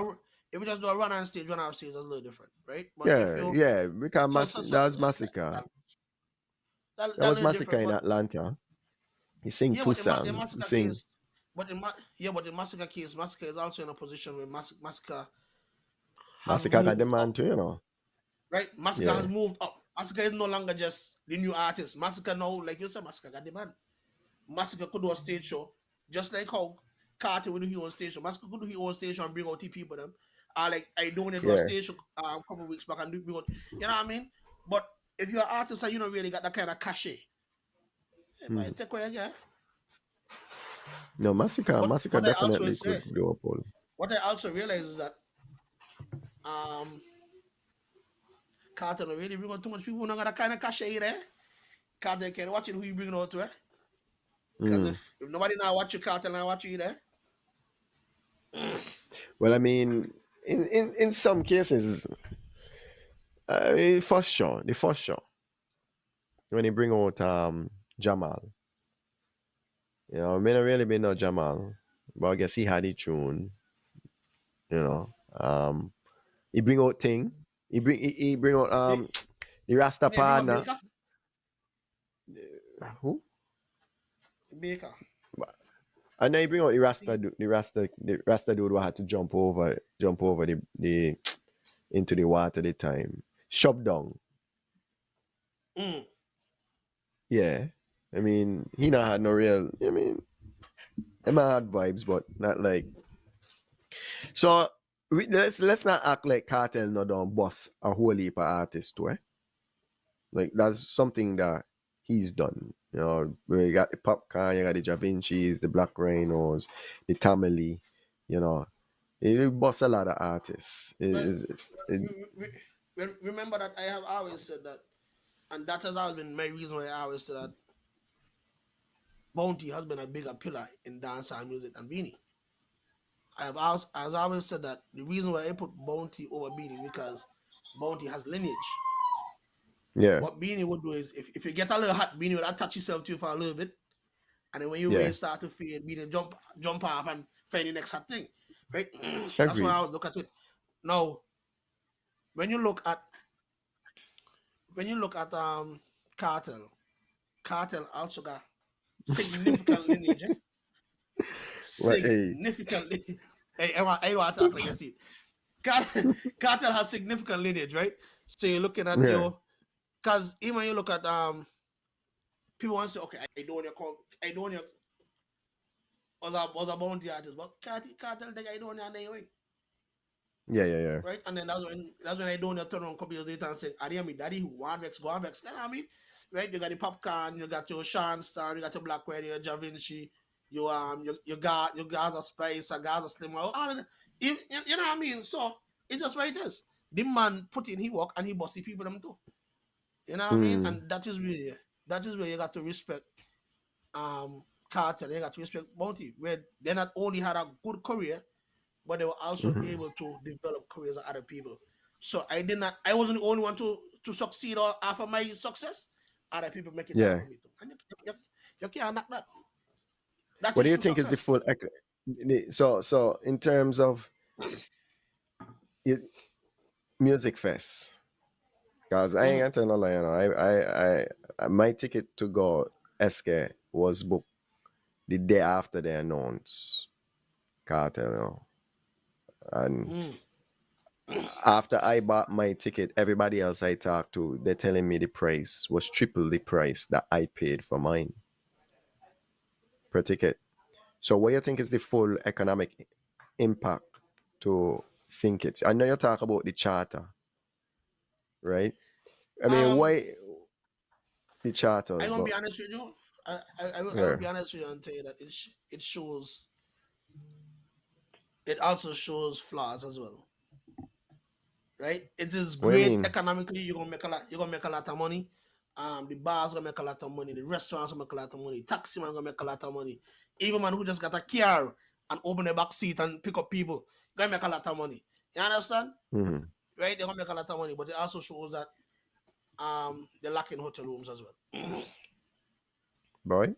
Speaker 5: a run on stage, run off stage, that's a little different, right? But if
Speaker 6: Yeah,
Speaker 5: you
Speaker 6: yeah, because
Speaker 5: so
Speaker 6: that was Massacre.
Speaker 5: that
Speaker 6: That was
Speaker 5: little
Speaker 6: Massacre
Speaker 5: different,
Speaker 6: in
Speaker 5: but
Speaker 6: Atlanta. He sing
Speaker 5: yeah,
Speaker 6: two
Speaker 5: but in
Speaker 6: songs. He
Speaker 5: Massacre
Speaker 6: sing
Speaker 5: case, but in Massacre case, Massacre is also in a position where Massacre has
Speaker 6: Massacre got the
Speaker 5: moved
Speaker 6: man
Speaker 5: up,
Speaker 6: too.
Speaker 5: right? Massacre
Speaker 6: Yeah,
Speaker 5: has moved up. Massacre is no longer just the new artist. Massacre now, like you said, Massacre got the man. Massacre could do a stage show, just like how Carter would do his own stage show. Massacre could do his own stage show and bring out the people them. Like I don't want to do a
Speaker 6: yeah.
Speaker 5: stage show a couple of weeks back and bring out, you know what I mean? But if you're an artist and you don't really got that kind of cachet,
Speaker 6: Hmm.
Speaker 5: take away again.
Speaker 6: No, Massacre
Speaker 5: But what I also
Speaker 6: definitely
Speaker 5: say,
Speaker 6: could do a poll.
Speaker 5: what I also realize is that um Carter don't really bring out too much people who don't got that kind of cachet there. Carter can watch it who you bring out to, because
Speaker 6: Mm.
Speaker 5: if nobody now watch you, Carter now watch you there.
Speaker 6: Well, I mean, in some cases, I mean, the first show, when he bring out Jamal, may not really be no Jamal, but I guess he had it tune, you know. He bring out Ting, he bring out
Speaker 5: They,
Speaker 6: the Rasta
Speaker 5: they bring up
Speaker 6: partner.
Speaker 5: Baker.
Speaker 6: Who?
Speaker 5: Baker.
Speaker 6: I know he bring out the Rasta dude who had to jump over the into the water the time. Shop down.
Speaker 5: Mm.
Speaker 6: Yeah. I mean, he not had no real, I mean, he might had vibes, but not like. So let's not act like Cartel no don't boss a whole heap of artists too, eh? Like that's something that he's done. Where you got the Popcorn, you got the Da Vinci's, the Black Rhinos, the Tamale, he boss a lot of artists.
Speaker 5: But
Speaker 6: It-
Speaker 5: remember that I have always said that, and that has always been my reason why I always said that Bounty has been a bigger pillar in dancehall music than Beanie. I've always said that the reason why I put Bounty over Beanie is because Bounty has lineage.
Speaker 6: yeah,
Speaker 5: What Beanie would do is if you get a little hot, Beanie would attach himself to you for a little bit, and then when your
Speaker 6: yeah,
Speaker 5: wave start to fade, Beanie jump off and find the next hot thing. Right? That's why
Speaker 6: agreed.
Speaker 5: I would look at it. Now, when you look at Cartel, Cartel also got significant lineage.
Speaker 6: Well, hey,
Speaker 5: Significantly. Hey, I don't talk like I see. Cartel has significant lineage, right? So you're looking at
Speaker 6: yeah,
Speaker 5: because even when you look at people want to say, okay, I don't want your was a bounty artist, but Cartel think I don't want your
Speaker 6: yeah.
Speaker 5: right? And then that's when I don't turn on a couple years later and say, I me daddy who want vex, go on vex. You know what I mean? Right? You got the Popcorn, you got your Sean Star, you got your Black Wedding, your Da Vinci, you got your Gaza Spice, your Gaza Slim, all of that. You know what I mean? So it's just what it is. The man put in his work and he bossy people them too. You know what I mean?
Speaker 6: Mm,
Speaker 5: And that is where you got to respect Cartel, you got to respect Bounty, where they not only had a good career, but they were also able to develop careers of other people. So I wasn't the only one to succeed or after my success. Other people make it
Speaker 6: yeah.
Speaker 5: happen for me too. And you can't knock that. That
Speaker 6: What
Speaker 5: is
Speaker 6: do you
Speaker 5: true
Speaker 6: think is the
Speaker 5: success.
Speaker 6: full? So in terms of it, music fest, because I ain't
Speaker 5: Mhm.
Speaker 6: gonna tell no lie, you know, my ticket to go SK was booked the day after they announced Cartel, you know. And
Speaker 5: Mm.
Speaker 6: after I bought my ticket, everybody else I talked to, they're telling me the price was triple the price that I paid for mine per ticket. So what do you think is the full economic impact to sink it? I know you talk about the charter, right? I mean,
Speaker 5: Um,
Speaker 6: why the
Speaker 5: I
Speaker 6: charters,
Speaker 5: gonna
Speaker 6: but
Speaker 5: be honest with you. I will
Speaker 6: yeah.
Speaker 5: be honest with you and tell you that it shows. It also shows flaws as well, right? It is
Speaker 6: What do you
Speaker 5: great
Speaker 6: mean?
Speaker 5: economically. You're gonna make a lot. You're gonna make a lot of money. The bars gonna make a lot of money. The restaurants gonna make a lot of money. Taxi man gonna make a lot of money. Even man who just got a car and open the back seat and pick up people gonna make a lot of money. You understand?
Speaker 6: Hmm.
Speaker 5: Right? They're gonna make a lot of money, but it also shows that they're lacking hotel rooms as well.
Speaker 6: Boy?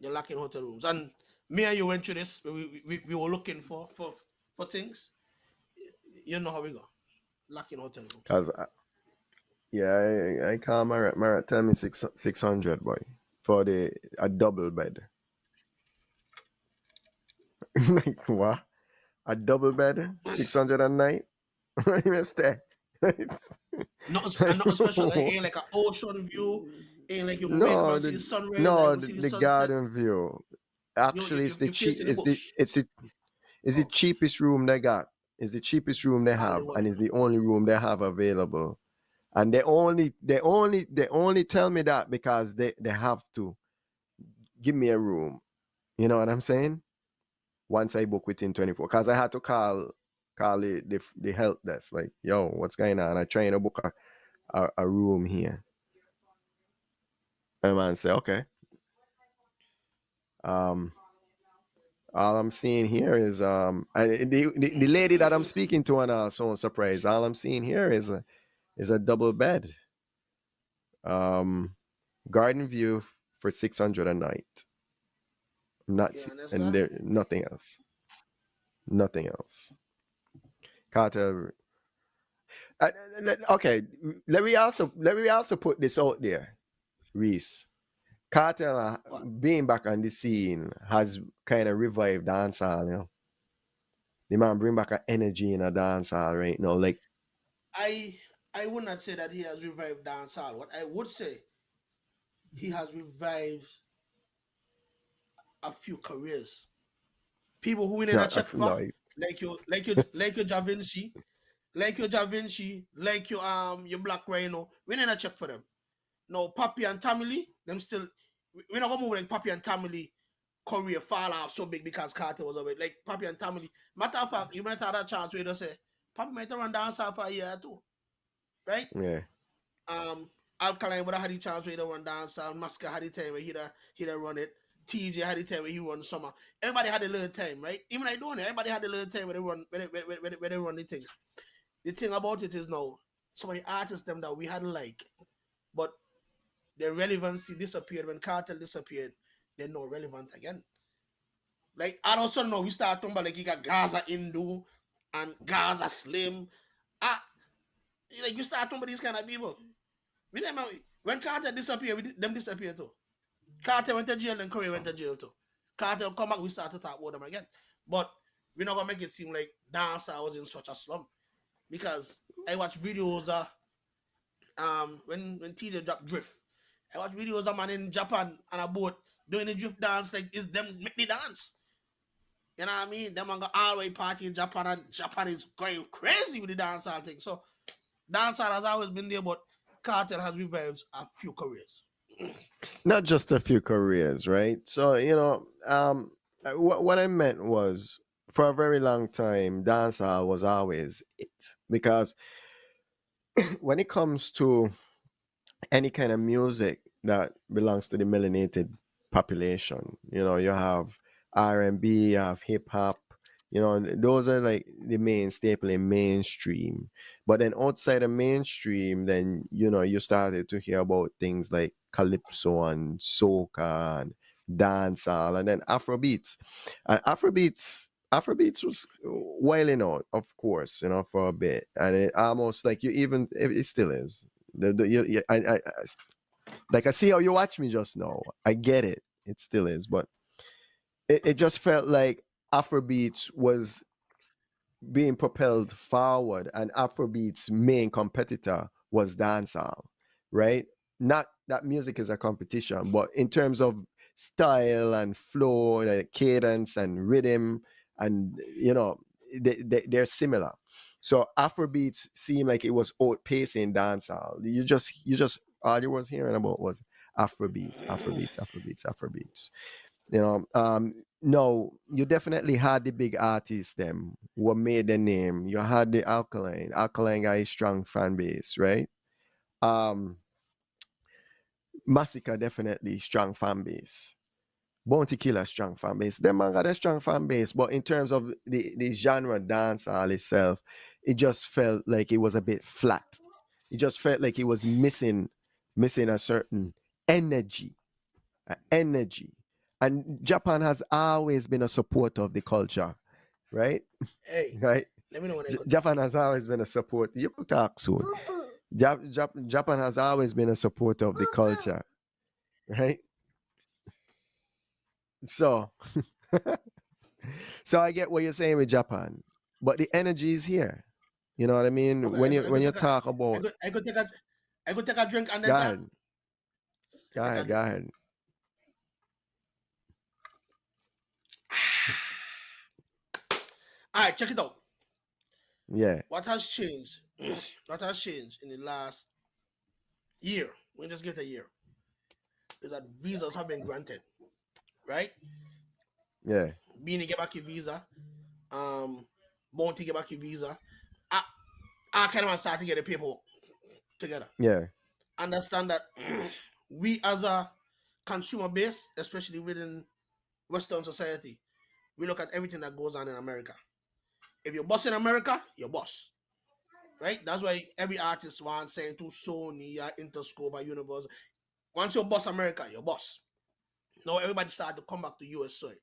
Speaker 5: They're lacking hotel rooms. And me and you went through this. We were looking for things. You know how we go. Lacking hotel rooms.
Speaker 6: Because, yeah, I call Marat tell me 600, boy, for a double bed. Like, what? A double bed? 600 a night? Where you stay?
Speaker 5: Nothing special. Like ain't like an ocean view. Ain't like you wake up
Speaker 6: No,
Speaker 5: and see the sunrise. Like
Speaker 6: no,
Speaker 5: you see the
Speaker 6: the
Speaker 5: sunset.
Speaker 6: garden view.
Speaker 5: You
Speaker 6: Actually,
Speaker 5: you
Speaker 6: it's the
Speaker 5: you
Speaker 6: cheap.
Speaker 5: facing the bush.
Speaker 6: It's the
Speaker 5: Oh,
Speaker 6: cheapest room they got. It's the cheapest room they
Speaker 5: all the
Speaker 6: have,
Speaker 5: while.
Speaker 6: and it's the only room they have available. And they only tell me that because they have to give me a room. You know what I'm saying? Once I book within 24, because I had to call the help desk, like, yo, what's going on? I trying to book a room here. And man say, okay. Um, all I'm seeing here is the lady that I'm speaking to, and so surprised. All I'm seeing here is a double bed, um, garden view for 600 a night. Not
Speaker 5: You
Speaker 6: and
Speaker 5: understand?
Speaker 6: there nothing else. Nothing else. Carter. Okay, let me also put this out there, Reese. Carter
Speaker 5: What?
Speaker 6: being back on the scene has kind of revived dancehall. You know, the man bring back an energy in a dancehall right now. Like,
Speaker 5: I I would not say that he has revived dancehall. What I would say, he has revived a few careers. People who we
Speaker 6: no,
Speaker 5: didn't check for,
Speaker 6: no,
Speaker 5: like your Da Vinci, like your Black Rhino. We didn't check for them. No, Papi and Tamili, them still. We're not gonna move like Papi and Tamili career fall off so big because Carter was away. Like Papi and Tamili. Matter of fact, you might have that chance where you just say, Papi might have run dance for a year or two, right?
Speaker 6: yeah,
Speaker 5: Um, Alkaline would have had the chance where he run dance. Masker had the time where he'd run it. TJ had the time where he run summer. Everybody had a little time, right? Even I doing it, everybody had a little time where they run where they run the things. The thing about it is now, some of the artists them that we had like, but their relevancy disappeared when Cartel disappeared. They're not relevant again. Like I also know we start talking about like you got Gaza Hindu and Gaza Slim. Ah, like you start talking about these kind of people. We them when Carter disappeared, them disappeared too. Carter went to jail and Curry went to jail too. Carter come back, we start to talk about them again. But we're not gonna make it seem like dancer was in such a slump because I watch videos when TJ dropped drift. I watch videos of man in Japan on a boat doing the drift dance like is them make the dance. You know what I mean? Them man got all the way party in Japan and Japan is going crazy with the dancehall thing. So dancehall has always been there, but Cartel has revived a few careers.
Speaker 6: not just a few careers, right? So what I meant was, for a very long time, dancehall was always it, because when it comes to any kind of music that belongs to the melanated population, you have R&B, you have hip hop, those are like the main staple in mainstream. But then outside of mainstream, then you started to hear about things like calypso and soca and dancehall, and then Afrobeats. And Afrobeats was wailing out, of course, for a bit, and it almost like it still is. Like I see how you watch me just now. I get it. It still is, but it just felt like Afrobeats was being propelled forward, and Afrobeats' main competitor was dancehall, right? Not that music is a competition, but in terms of style and flow, like cadence and rhythm, and they're similar. So Afrobeats seemed like it was outpacing dancehall. You just all you was hearing about was Afrobeats, Afrobeats, Afrobeats, Afrobeats. No, you definitely had the big artists them who made their name. You had the Alkaline. Alkaline got a strong fan base, right? Um, Massacre definitely strong fan base. Bounty Killer strong fan base. Them man got a strong fan base, but in terms of the genre dancehall itself, it just felt like it was a bit flat. It just felt like it was missing a certain energy, energy. And Japan has always been a supporter of the culture, right?
Speaker 5: Hey,
Speaker 6: Right?
Speaker 5: let me know when I go.
Speaker 6: Japan has always been a supporter. You could talk soon. Japan has always been a supporter of the culture, right? So, so I get what you're saying with Japan, but the energy is here. You know what I mean?
Speaker 5: Okay,
Speaker 6: When you talk about,
Speaker 5: I go take a drink and
Speaker 6: go
Speaker 5: then
Speaker 6: ahead, go ahead, go ahead.
Speaker 5: All right, check it out.
Speaker 6: Yeah,
Speaker 5: What has changed? What has changed in the last year? We just get a year. Is that visas have been granted, right?
Speaker 6: yeah,
Speaker 5: Being get back your visa, Bounty get back your visa. I kind of start to get the paperwork together.
Speaker 6: yeah,
Speaker 5: Understand that we as a consumer base, especially within Western society, we look at everything that goes on in America. If you're boss in America, you're boss. Right? That's why every artist wants saying to Sony, Interscope, or Universal. Once you're boss America, you're boss. Now everybody started to come back to US soil.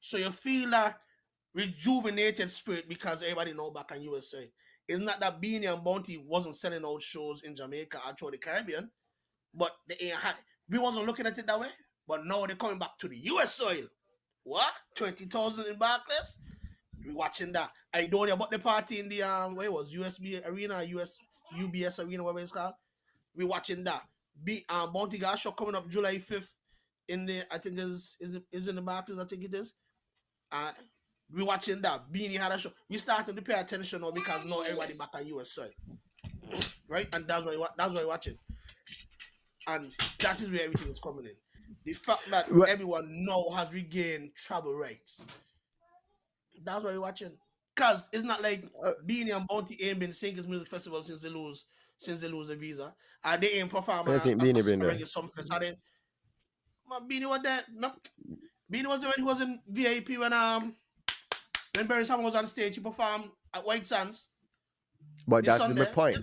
Speaker 5: So you feel a rejuvenated spirit because everybody know back on US soil. It's not that Beanie and Bounty wasn't selling out shows in Jamaica or through the Caribbean, but we wasn't looking at it that way. But now they're coming back to the US soil. What? 20,000 in Barclays? We watching that. I don't know about the party in the where it was USB Arena, UBS Arena, whatever it's called. We watching that. Bounty Gas show coming up July 5th in the I think is in the Barclays, I think it is. We watching that. Beanie had a show. We starting to pay attention now because now everybody back on US soil. Right? And that's why we're watching. And that is where everything is coming in. The fact that everyone now has regained travel rights. That's why we're watching. Cause it's not like Beanie and Bounty ain't been singing music festival since they lose the visa. They ain't performing.
Speaker 6: I think Beanie been there.
Speaker 5: Some festival. Beanie was there. No. Beanie was there when he was in VIP when Barry Salmon was on stage. He performed at White Sands.
Speaker 6: But that's my point.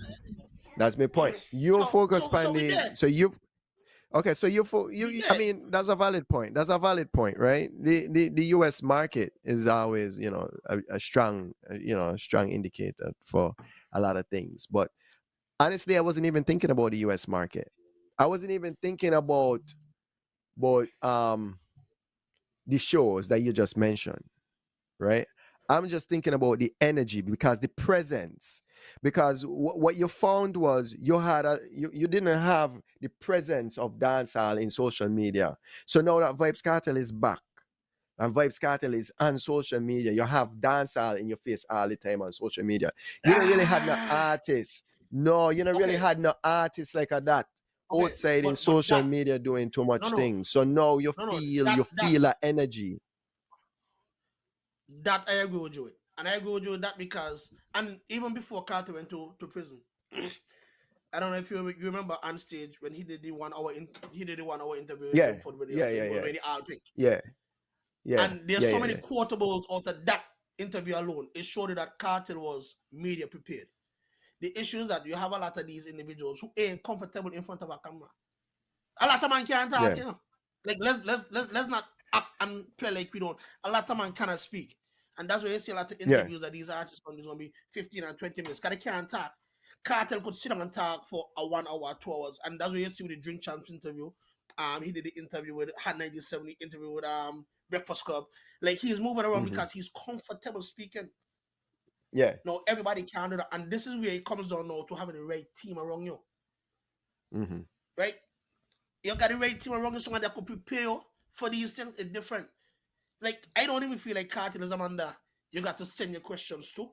Speaker 6: That's my point. You focus on the so you. Okay, so I mean, that's a valid point. That's a valid point, right? The US market is always, a strong, strong indicator for a lot of things. But honestly, I wasn't even thinking about the US market. I wasn't even thinking about the shows that you just mentioned, right? I'm just thinking about the energy because the presence. Because what you found was you didn't have the presence of dancehall in social media. So now that Vybz Kartel is back and Vybz Kartel is on social media, you have dancehall in your face all the time on social media. You don't really had no artists. No, you don't really had no artists like that outside in social media doing too much things. So now you feel that energy.
Speaker 5: That I agree with you with. And I agree with you with that because, and even before Carter went to prison, I don't know if you remember on stage when he did the 1 hour interview.
Speaker 6: Yeah.
Speaker 5: And there's so many quotables out of that interview alone. It showed that Carter was media prepared. The issue is that you have a lot of these individuals who ain't comfortable in front of a camera. A lot of man can't talk, Like let's not act and play like we don't. A lot of man cannot speak, and that's why you see a lot of
Speaker 6: Yeah.
Speaker 5: interviews that these artists on is gonna be 15 and 20 minutes. Cause they can't talk. Cartel could sit down and talk for a 1 hour, 2 hours, and that's what you see with the Drink Champs interview. He did the interview with had 1970 interview with Breakfast Club. Like he's moving around
Speaker 6: Mhm.
Speaker 5: because he's comfortable speaking.
Speaker 6: Yeah.
Speaker 5: No, everybody can do that, and this is where it comes down now to having the right team around you,
Speaker 6: Mhm.
Speaker 5: right? You got the right team around you, someone that could prepare you for these things. It's different. Like I don't even feel like Cartel is a man that you got to send your questions to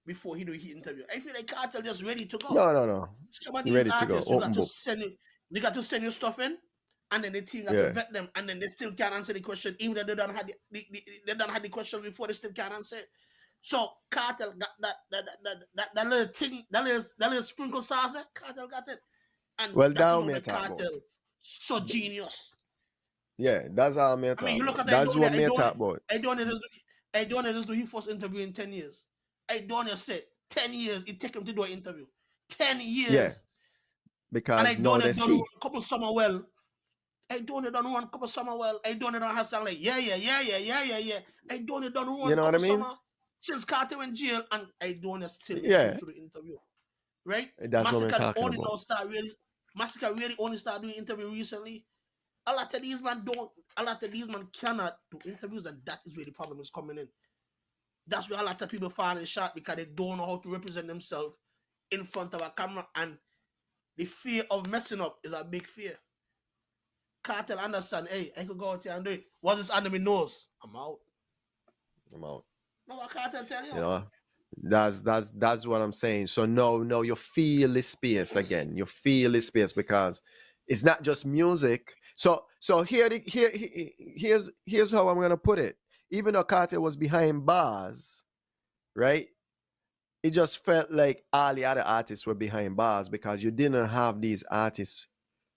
Speaker 5: before he do his interview. I feel like Cartel just ready to go.
Speaker 6: No.
Speaker 5: Some of
Speaker 6: You
Speaker 5: these
Speaker 6: ready to go?
Speaker 5: artists, you
Speaker 6: Open
Speaker 5: got to
Speaker 6: book.
Speaker 5: send your stuff in, and then the team got
Speaker 6: Yeah.
Speaker 5: to vet them, and then they still can't answer the question, even though they don't have they don't have the question before, they still can't answer it. So Cartel got that little thing, that little sprinkle sauce. Cartel got it, and
Speaker 6: Well,
Speaker 5: that's
Speaker 6: down
Speaker 5: what
Speaker 6: me
Speaker 5: make
Speaker 6: talk about.
Speaker 5: Cartel so genius.
Speaker 6: Yeah, that's all me
Speaker 5: I
Speaker 6: talk
Speaker 5: mean, you look
Speaker 6: about.
Speaker 5: at
Speaker 6: That's what me talk about.
Speaker 5: I don't just do his first interview in 10 years. I don't just say 10 years it take him to do an interview. 10 years.
Speaker 6: Yeah.
Speaker 5: And
Speaker 6: Because
Speaker 5: I
Speaker 6: now
Speaker 5: don't
Speaker 6: they
Speaker 5: have done
Speaker 6: see.
Speaker 5: one couple summer well. I don't have done one couple summer well. I don't have done song like yeah. I don't have done one
Speaker 6: You know what I
Speaker 5: couple
Speaker 6: mean?
Speaker 5: summer since Carter went jail, and I don't have still
Speaker 6: Yeah.
Speaker 5: choose to the interview. Right?
Speaker 6: That's what we're
Speaker 5: Massacre
Speaker 6: talking
Speaker 5: only
Speaker 6: about.
Speaker 5: now start really Massacre really only start doing interview recently. A lot of these man cannot do interviews, and that is where the problem is coming in. That's where a lot of people falling short because they don't know how to represent themselves in front of a camera, and the fear of messing up is a big fear. Cartel understand, hey, I could go out here and do it. Once this enemy knows, I'm out. No, what Cartel tell you?
Speaker 6: You know, that's what I'm saying. So no, you feel the space again. You feel the space because it's not just music. So here's how I'm gonna put it. Even though Carter was behind bars, right? It just felt like all the other artists were behind bars because you didn't have these artists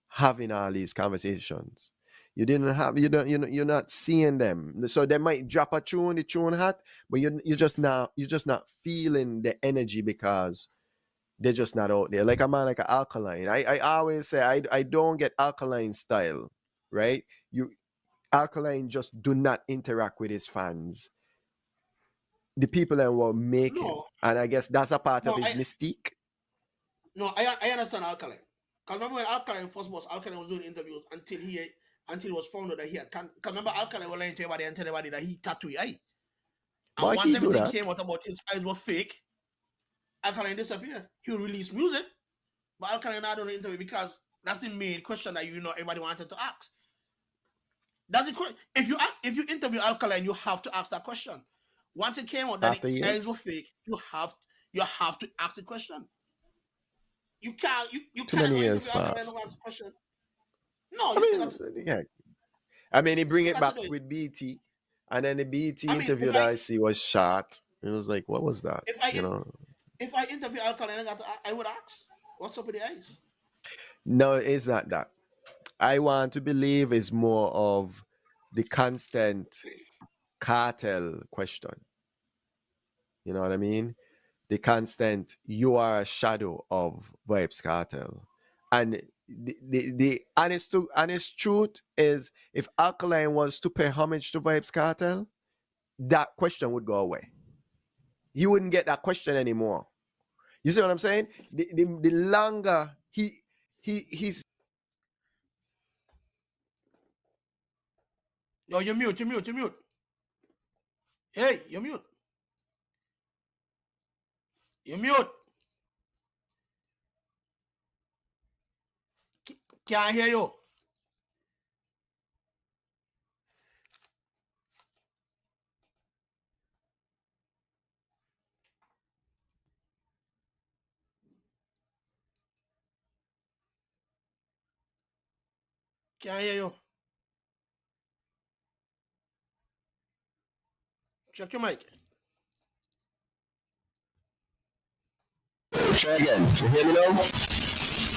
Speaker 6: having all these conversations. You're not seeing them. So they might drop a tune, the tune hot, but you're just not feeling the energy because they're just not out there. Like a man like an Alkaline. I always say I don't get Alkaline style, right? Alkaline just do not interact with his fans. The people that will make him. And I guess that's a part of his mystique.
Speaker 5: No, I understand Alkaline. Because remember when Alkaline first was doing interviews until he was found out that he had because remember Alkaline was lying to everybody and tell everybody that he tattooed his eye. And
Speaker 6: Why
Speaker 5: once
Speaker 6: he do
Speaker 5: everything
Speaker 6: that?
Speaker 5: came out about his eyes were fake, Alkaline disappeared. He'll release music, but Alkaline not doing the interview because that's the main question that everybody wanted to ask. That's the if you interview Alkaline, you have to ask that question. Once it came out that the eyes were fake, you have to ask the question. You can't
Speaker 6: Too many years
Speaker 5: interview Alkaline
Speaker 6: passed.
Speaker 5: and ask the question. No, you still got to,
Speaker 6: Yeah. I mean, he bring it
Speaker 5: still got
Speaker 6: back
Speaker 5: to do it.
Speaker 6: with BT, and then the BT
Speaker 5: I mean,
Speaker 6: interview that I see was short. It was like, what was that?
Speaker 5: If I interview Alkaline, I would ask, what's up with the eyes?
Speaker 6: No, it's not that. I want to believe it's more of the constant Cartel question. You know what I mean? The constant, you are a shadow of Vybz Kartel. And the honest truth is, if Alkaline was to pay homage to Vybz Kartel, that question would go away. You wouldn't get that question anymore. You see what I'm saying? The longer he's
Speaker 5: Yo, you're mute. Hey, you're mute. You're mute. Can't hear you. Can't hear you. Check your mic.
Speaker 3: Try again. You hear me now?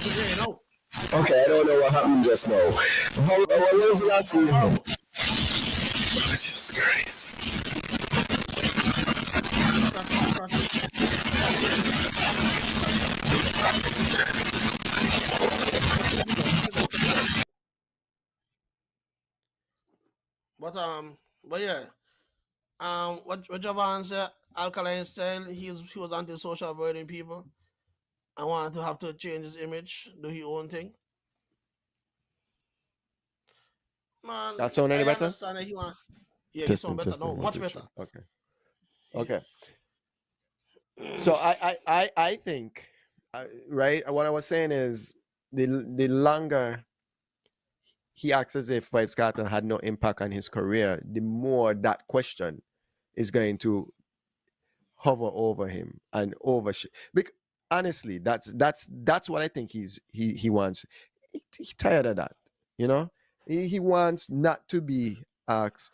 Speaker 5: You hear you now.
Speaker 3: Okay, I don't know what happened just now. When was the last time you heard? Oh, Jesus Christ.
Speaker 5: But yeah, what Javan said, Alkaline style, he was antisocial, avoiding people. I wanted to have to change his image, do his own thing. Man,
Speaker 6: That sound any
Speaker 5: I
Speaker 6: better?
Speaker 5: understand that he want. Yeah, he sound
Speaker 6: Testing,
Speaker 5: better.
Speaker 6: testing,
Speaker 5: No,
Speaker 6: one,
Speaker 5: much
Speaker 6: two,
Speaker 5: better.
Speaker 6: three. Okay. Okay. So I think, right? What I was saying is the longer he acts as if Vybz Kartel had no impact on his career, the more that question is going to hover over him and because honestly, that's what I think he wants. He's tired of that, you know. He wants not to be asked,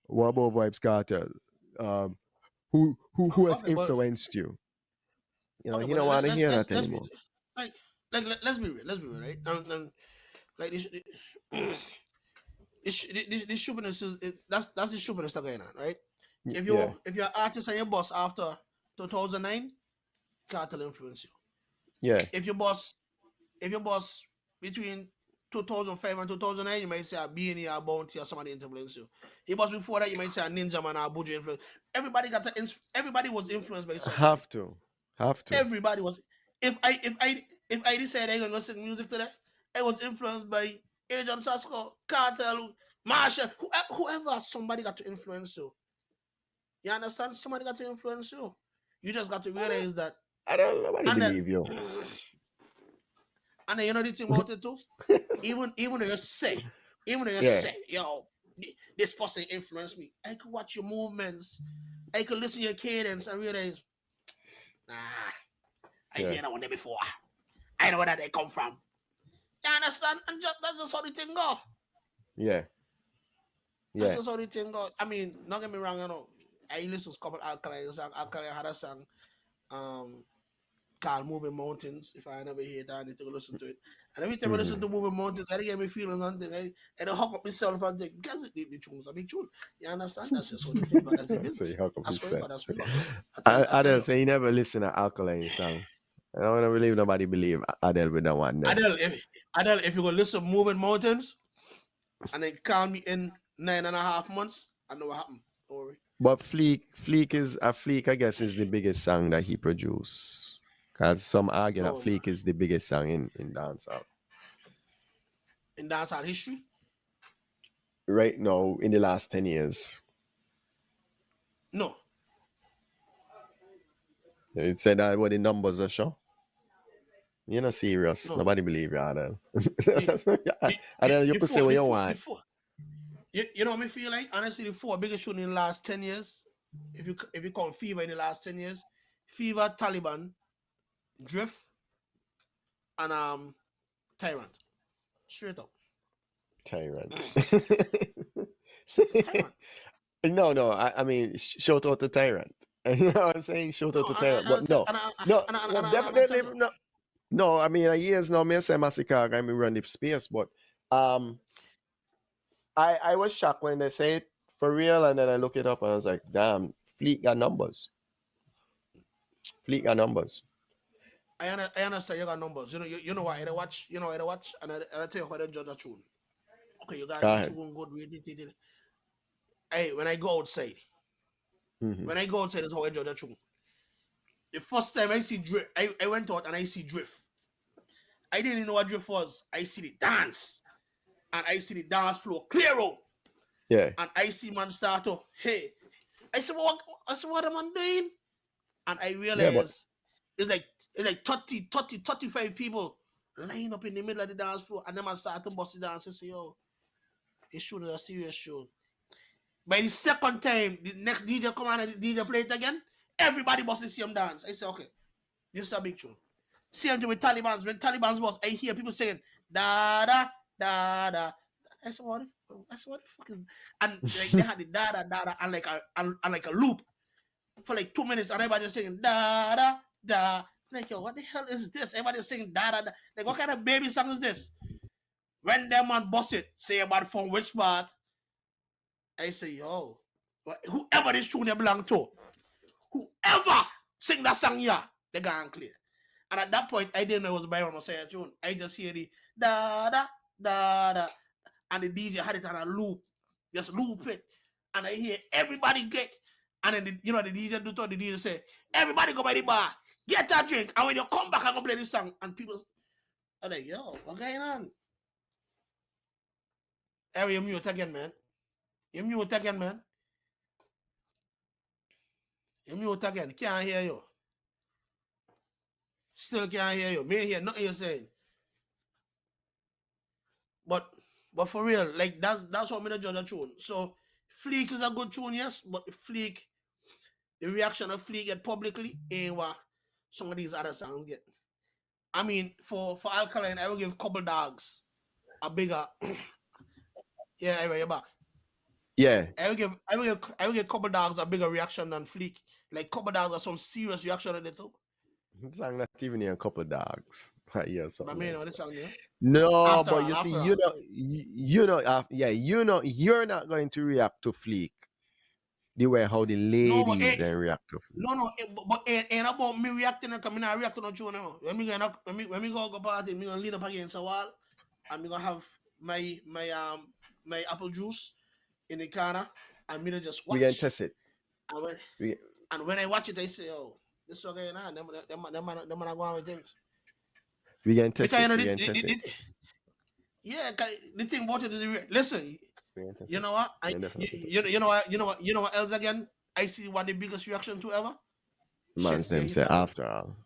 Speaker 6: "What about Vybz Kartel? Um, who has
Speaker 5: Okay, but
Speaker 6: influenced you?" You know,
Speaker 5: okay,
Speaker 6: he
Speaker 5: but
Speaker 6: don't want to hear that
Speaker 5: let's be
Speaker 6: anymore.
Speaker 5: like let's be real, right? Like this stupidness is that's the stupidness that's going on, right? If
Speaker 6: Yeah,
Speaker 5: you're an artist and your boss after 2009, Cartel influence you.
Speaker 6: yeah.
Speaker 5: If your boss between 2005 and 2009, you might say a BNE or Bounty or somebody influence you. Your boss before that, you might say a Ninja Man or Buju influence. Everybody was influenced by somebody.
Speaker 6: Have to.
Speaker 5: Everybody was. If I decide I'm gonna listen to music today, I was influenced by Agent Sasko, Cartel, Marshall, whoever. Somebody got to influence you. You understand? Somebody got to influence you. You just got to realize that.
Speaker 6: I don't nobody
Speaker 5: And then,
Speaker 6: believe you.
Speaker 5: and then you know the thing about it too. Even when you say,
Speaker 6: Yeah,
Speaker 5: yo, this person influenced me. I could watch your movements. I could listen to your cadence and realize, nah, I
Speaker 6: yeah,
Speaker 5: hear that one there before. I know where that they come from. You understand? And that's just how the thing go.
Speaker 6: yeah,
Speaker 5: That's
Speaker 6: yeah.
Speaker 5: just how the thing go. I mean, don't get me wrong, you know. I listen to a couple Alkaline songs. Alkaline had a song called Moving Mountains. If I never hear that, I need to listen to it. And every time I listen to Moving Mountains, I get me feeling something. I don't hook up myself and think, guess the tune's a big tune. You understand? That's just how the thing go. That's the
Speaker 6: So
Speaker 5: business.
Speaker 6: you hook up
Speaker 5: That's what it
Speaker 6: yourself.
Speaker 5: go. That's what it go. I tell
Speaker 6: Adele
Speaker 5: you.
Speaker 6: say he never listen to Alkaline song. I don't want to believe nobody believe Adele with that one there.
Speaker 5: Adele, if you go listen to Moving Mountains and then call me in 9.5 months, I know what happened. Don't worry.
Speaker 6: But Fleek, I guess, is the biggest song that he produced. Cause some argue that
Speaker 5: No,
Speaker 6: Fleek is the biggest song in dancehall
Speaker 5: in dancehall history.
Speaker 6: right now in the last 10 years.
Speaker 5: No.
Speaker 6: It said that what the numbers are show. You're not serious.
Speaker 5: No.
Speaker 6: Nobody believe you, Adele.
Speaker 5: You,
Speaker 6: Adele, you
Speaker 5: the
Speaker 6: could say
Speaker 5: four,
Speaker 6: what
Speaker 5: the
Speaker 6: you
Speaker 5: four,
Speaker 6: want.
Speaker 5: the four. You know what I feel like? Honestly, the four biggest shootings in the last 10 years, if you count Fever in the last 10 years, Fever, Taliban, Drift, and Tyrant. Straight up.
Speaker 6: Tyrant.
Speaker 5: Tyrant.
Speaker 6: No. I mean, shout out to Tyrant. You know what I'm saying? Shout out to Tyrant. But no, definitely no. No, I mean, years now, me say Massacre, I mean, run the space, but I was shocked when they say it for real, and then I look it up and I was like, damn, Fleet got numbers. Fleet got numbers.
Speaker 5: I understand you got numbers. You know what I watch. You know what I watch, and I tell you how they judge a tune. Okay, you got
Speaker 6: Go
Speaker 5: the
Speaker 6: ahead.
Speaker 5: tune good. Hey, when I go outside, that's how I judge a tune. The first time I see Drift, I went out and I see Drift. I didn't even know what Drift was. I see the dance, and I see the dance floor clear out.
Speaker 6: Yeah.
Speaker 5: And I see man start to, hey, I said, what am I doing? And I realized it's like 35 people line up in the middle of the dance floor, and then man start to bust the dance and say, yo, this tune is a serious show. By the second time, the next DJ come on and the DJ play it again, everybody bust the same dance. I say, okay, this is a big tune. Same thing with Taliban's. When Taliban's was, I hear people saying, da da da da. I said, what the fuck is? And like they had the da da da da and like a loop for like 2 minutes, and everybody just saying da da da. Like, yo, what the hell is this? Everybody saying da da da. Like, what kind of baby song is this? When them man boss it, say about from which part? I say, yo, whoever this tune belong to, whoever sing that song, yeah, they gone clear. And at that point, I didn't know it was Byron Messiah tune. I just hear the da da da da, and the DJ had it on a loop just loop it, and I hear everybody get, and then the DJ do talk, the DJ say, everybody go by the bar, get that drink, and when you come back, I'm gonna play this song, and people are like, yo, what's going on? Harry, you mute again, man. You mute again, man. You mute again. Can't hear you. Still can't hear you. Me hear nothing you're saying. But for real, like that's what me the judge a tune. So Fleek is a good tune, yes, but the reaction of Fleek get publicly ain't what some of these other songs get. I mean, for Alkaline, I will give Couple Dogs a bigger. Yeah, anyway, you're back.
Speaker 6: Yeah.
Speaker 5: I will give Couple Dogs a bigger reaction than Fleek. Like Couple Dogs are some serious reaction in it too.
Speaker 6: Song not even a Couple Dogs. Yeah, something.
Speaker 5: But I mean, this song, yeah.
Speaker 6: No,
Speaker 5: After
Speaker 6: but
Speaker 5: all,
Speaker 6: you
Speaker 5: after
Speaker 6: see,
Speaker 5: all.
Speaker 6: you're not going to react to Fleek the way how the ladies then react to Fleek.
Speaker 5: But ain't about me reacting because I'm not reacting to tune now. When me go party, me gonna lean up against a wall, and me gonna have my apple juice in the corner, and me to just watch.
Speaker 6: We can test it.
Speaker 5: And when I watch it, I say, oh, this is what's going on. Them man are going with things.
Speaker 6: We can test it.
Speaker 5: Yeah, the thing about it is, listen, you know what? You know what else again? I see one of the biggest reaction to ever.
Speaker 6: Man, them say after all.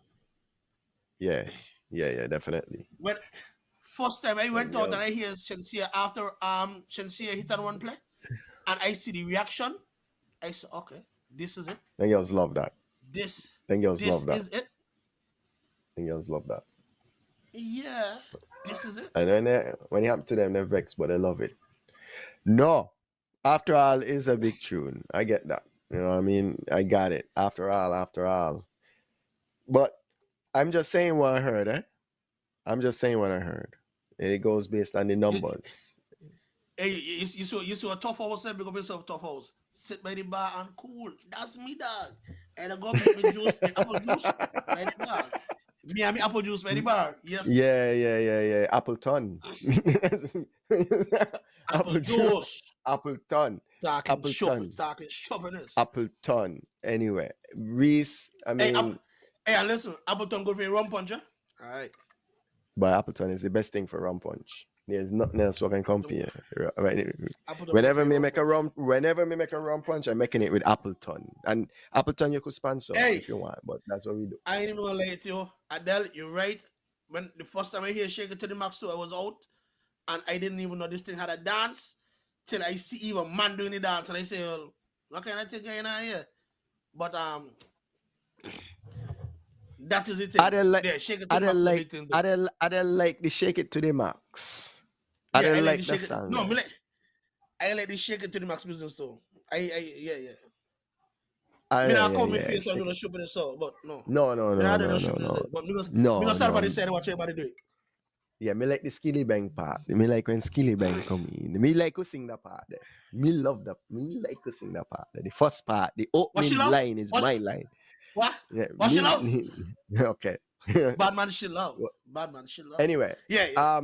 Speaker 6: Yeah, definitely.
Speaker 5: When first time I went out and I hear Sincere after Sincere hit on one play, and I see the reaction, I say, okay, this is it.
Speaker 6: Then girls love that.
Speaker 5: This is it.
Speaker 6: Then girls love that.
Speaker 5: Yeah, this is it.
Speaker 6: And then when it happens to them, they're vexed, but they love it. No, After All is a big tune. I get that. You know what I mean? I got it. After all. But I'm just saying what I heard, I'm just saying what I heard. And it goes based on the numbers.
Speaker 5: Hey, you saw a Tough House, big up yourself, Tough House. Sit by the bar and cool. That's me, dog. And I go make me juice, apple juice by the bar. Me and me apple juice by the bar. Yes.
Speaker 6: Yeah. Appleton.
Speaker 5: Apple juice.
Speaker 6: Appleton.
Speaker 5: Talking chauvinist.
Speaker 6: Appleton. Anyway, Reese, I mean...
Speaker 5: Hey, listen, Appleton go for a rum puncher. All right.
Speaker 6: But Appleton is the best thing for rum punch. There's nothing else we can compare. Whenever me make a rum punch, I'm making it with Appleton. And Appleton you could sponsor us if you want, but that's what we do.
Speaker 5: I ain't even gonna lie to you. Adele, you're right. When the first time I hear Shake It to the Max 2, I was out and I didn't even know this thing had a dance till I see even man doing the dance and I say, well, what kind of thing going on here? But that is it. I don't like the Shake It
Speaker 6: to the Max. I
Speaker 5: don't
Speaker 6: like that song.
Speaker 5: No, I like the Shake It to the Max business too. Yeah. I mean, I call me face on the show for the song, but no.
Speaker 6: No.
Speaker 5: But because somebody said watch everybody do it.
Speaker 6: Yeah, me like the Skilly Bang part. Me like when Skilly Bang come in. Me like to sing that part there. Me love that. Me like to sing that part there. The first part, the opening line is my line.
Speaker 5: What? Yeah, what she love?
Speaker 6: Okay.
Speaker 5: Bad man she love.
Speaker 6: Anyway.
Speaker 5: Yeah.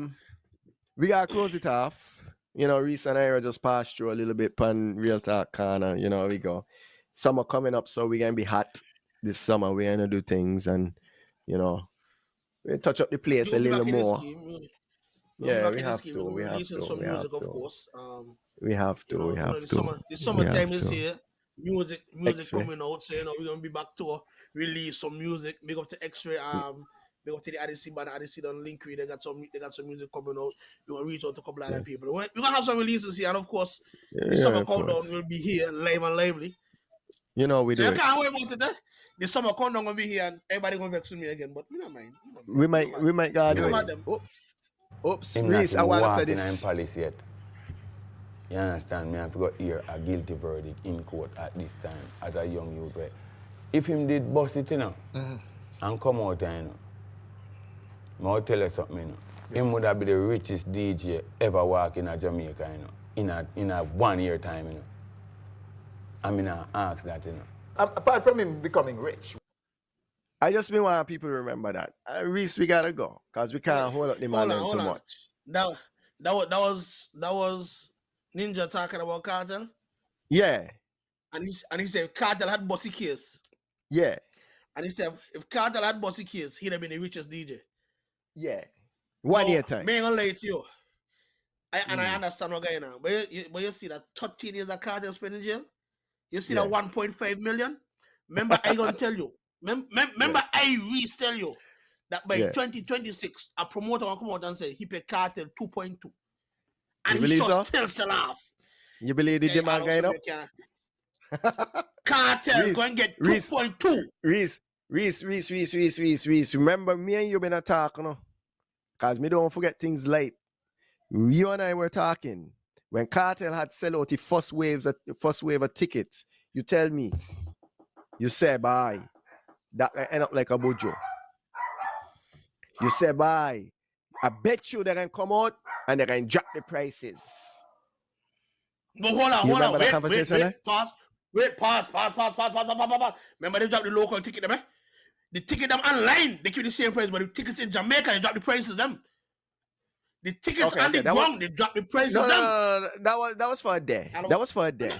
Speaker 6: We gotta close it off. You know, Reese and I just passed through a little bit on Real Talk Corner. You know, we go. Summer coming up, so we're gonna be hot this summer. We're gonna do things and we touch up the place a little more. Yeah, we have to. We have to.
Speaker 5: The summertime is here. Music coming out, so we're gonna be back to release some music. Big up to X-Ray, big up to the ADC band, ADC on Linktree. They got some music coming out. We're gonna reach out to a couple other people. We're gonna have some releases here, and of course, the summer countdown will be here, live and lively.
Speaker 6: You know we do.
Speaker 5: I can't wait about it. The summer countdown gonna be here, and everybody gonna vex with me again. But we don't mind.
Speaker 6: We might go do it. Oops. Reese, I want to play this.
Speaker 7: I'm police yet. You understand me? I've got here a guilty verdict in court at this time as a young youth. If him did bust it, and come out here, I'll tell you something, him would have been the richest DJ ever walk in Jamaica, in a 1 year time, I mean, I ask that,
Speaker 8: Apart from him becoming rich.
Speaker 6: I just want people to remember that. Reese, we gotta go, because we can't hold up the man too much.
Speaker 5: That was Ninja talking about Kartel,
Speaker 6: Yeah,
Speaker 5: and he said Kartel had bossy case,
Speaker 6: yeah,
Speaker 5: and he said if Kartel had bossy case, he'd have been the richest DJ.
Speaker 6: yeah. 1 year
Speaker 5: No,
Speaker 6: time.
Speaker 5: me ain't gonna lie to you. I understand what going on, but you see that 13 years of Kartel spent in jail. You see
Speaker 6: Yeah.
Speaker 5: that 1.5 million. Remember, I gonna tell you. Remember, I tell you that by
Speaker 6: Yeah.
Speaker 5: 2026, a promoter will come out and say he paid Kartel 2.2, and
Speaker 6: You
Speaker 5: he
Speaker 6: believe so?
Speaker 5: just still off.
Speaker 6: You believe the demand going up?
Speaker 5: Kartel
Speaker 6: Reese,
Speaker 5: going to get
Speaker 6: Reese.
Speaker 5: 2.2.
Speaker 6: Reese. Remember me and you been a talk, no? Cause me don't forget things late. You and I were talking when Kartel had sell out the first wave of tickets. You tell me, you say bye. That end up like a bojo. You say bye. I bet you they're gonna come out and they're gonna drop the prices.
Speaker 5: But hold on,
Speaker 6: You
Speaker 5: hold on.
Speaker 6: remember that conversation,
Speaker 5: Pause. Pause. Remember they dropped the local ticket, them, eh? The ticket them online, they keep the same price, but the tickets in Jamaica, they drop the prices them. The tickets on the ground, they drop the prices them.
Speaker 6: No. That was for a day. That was for a day.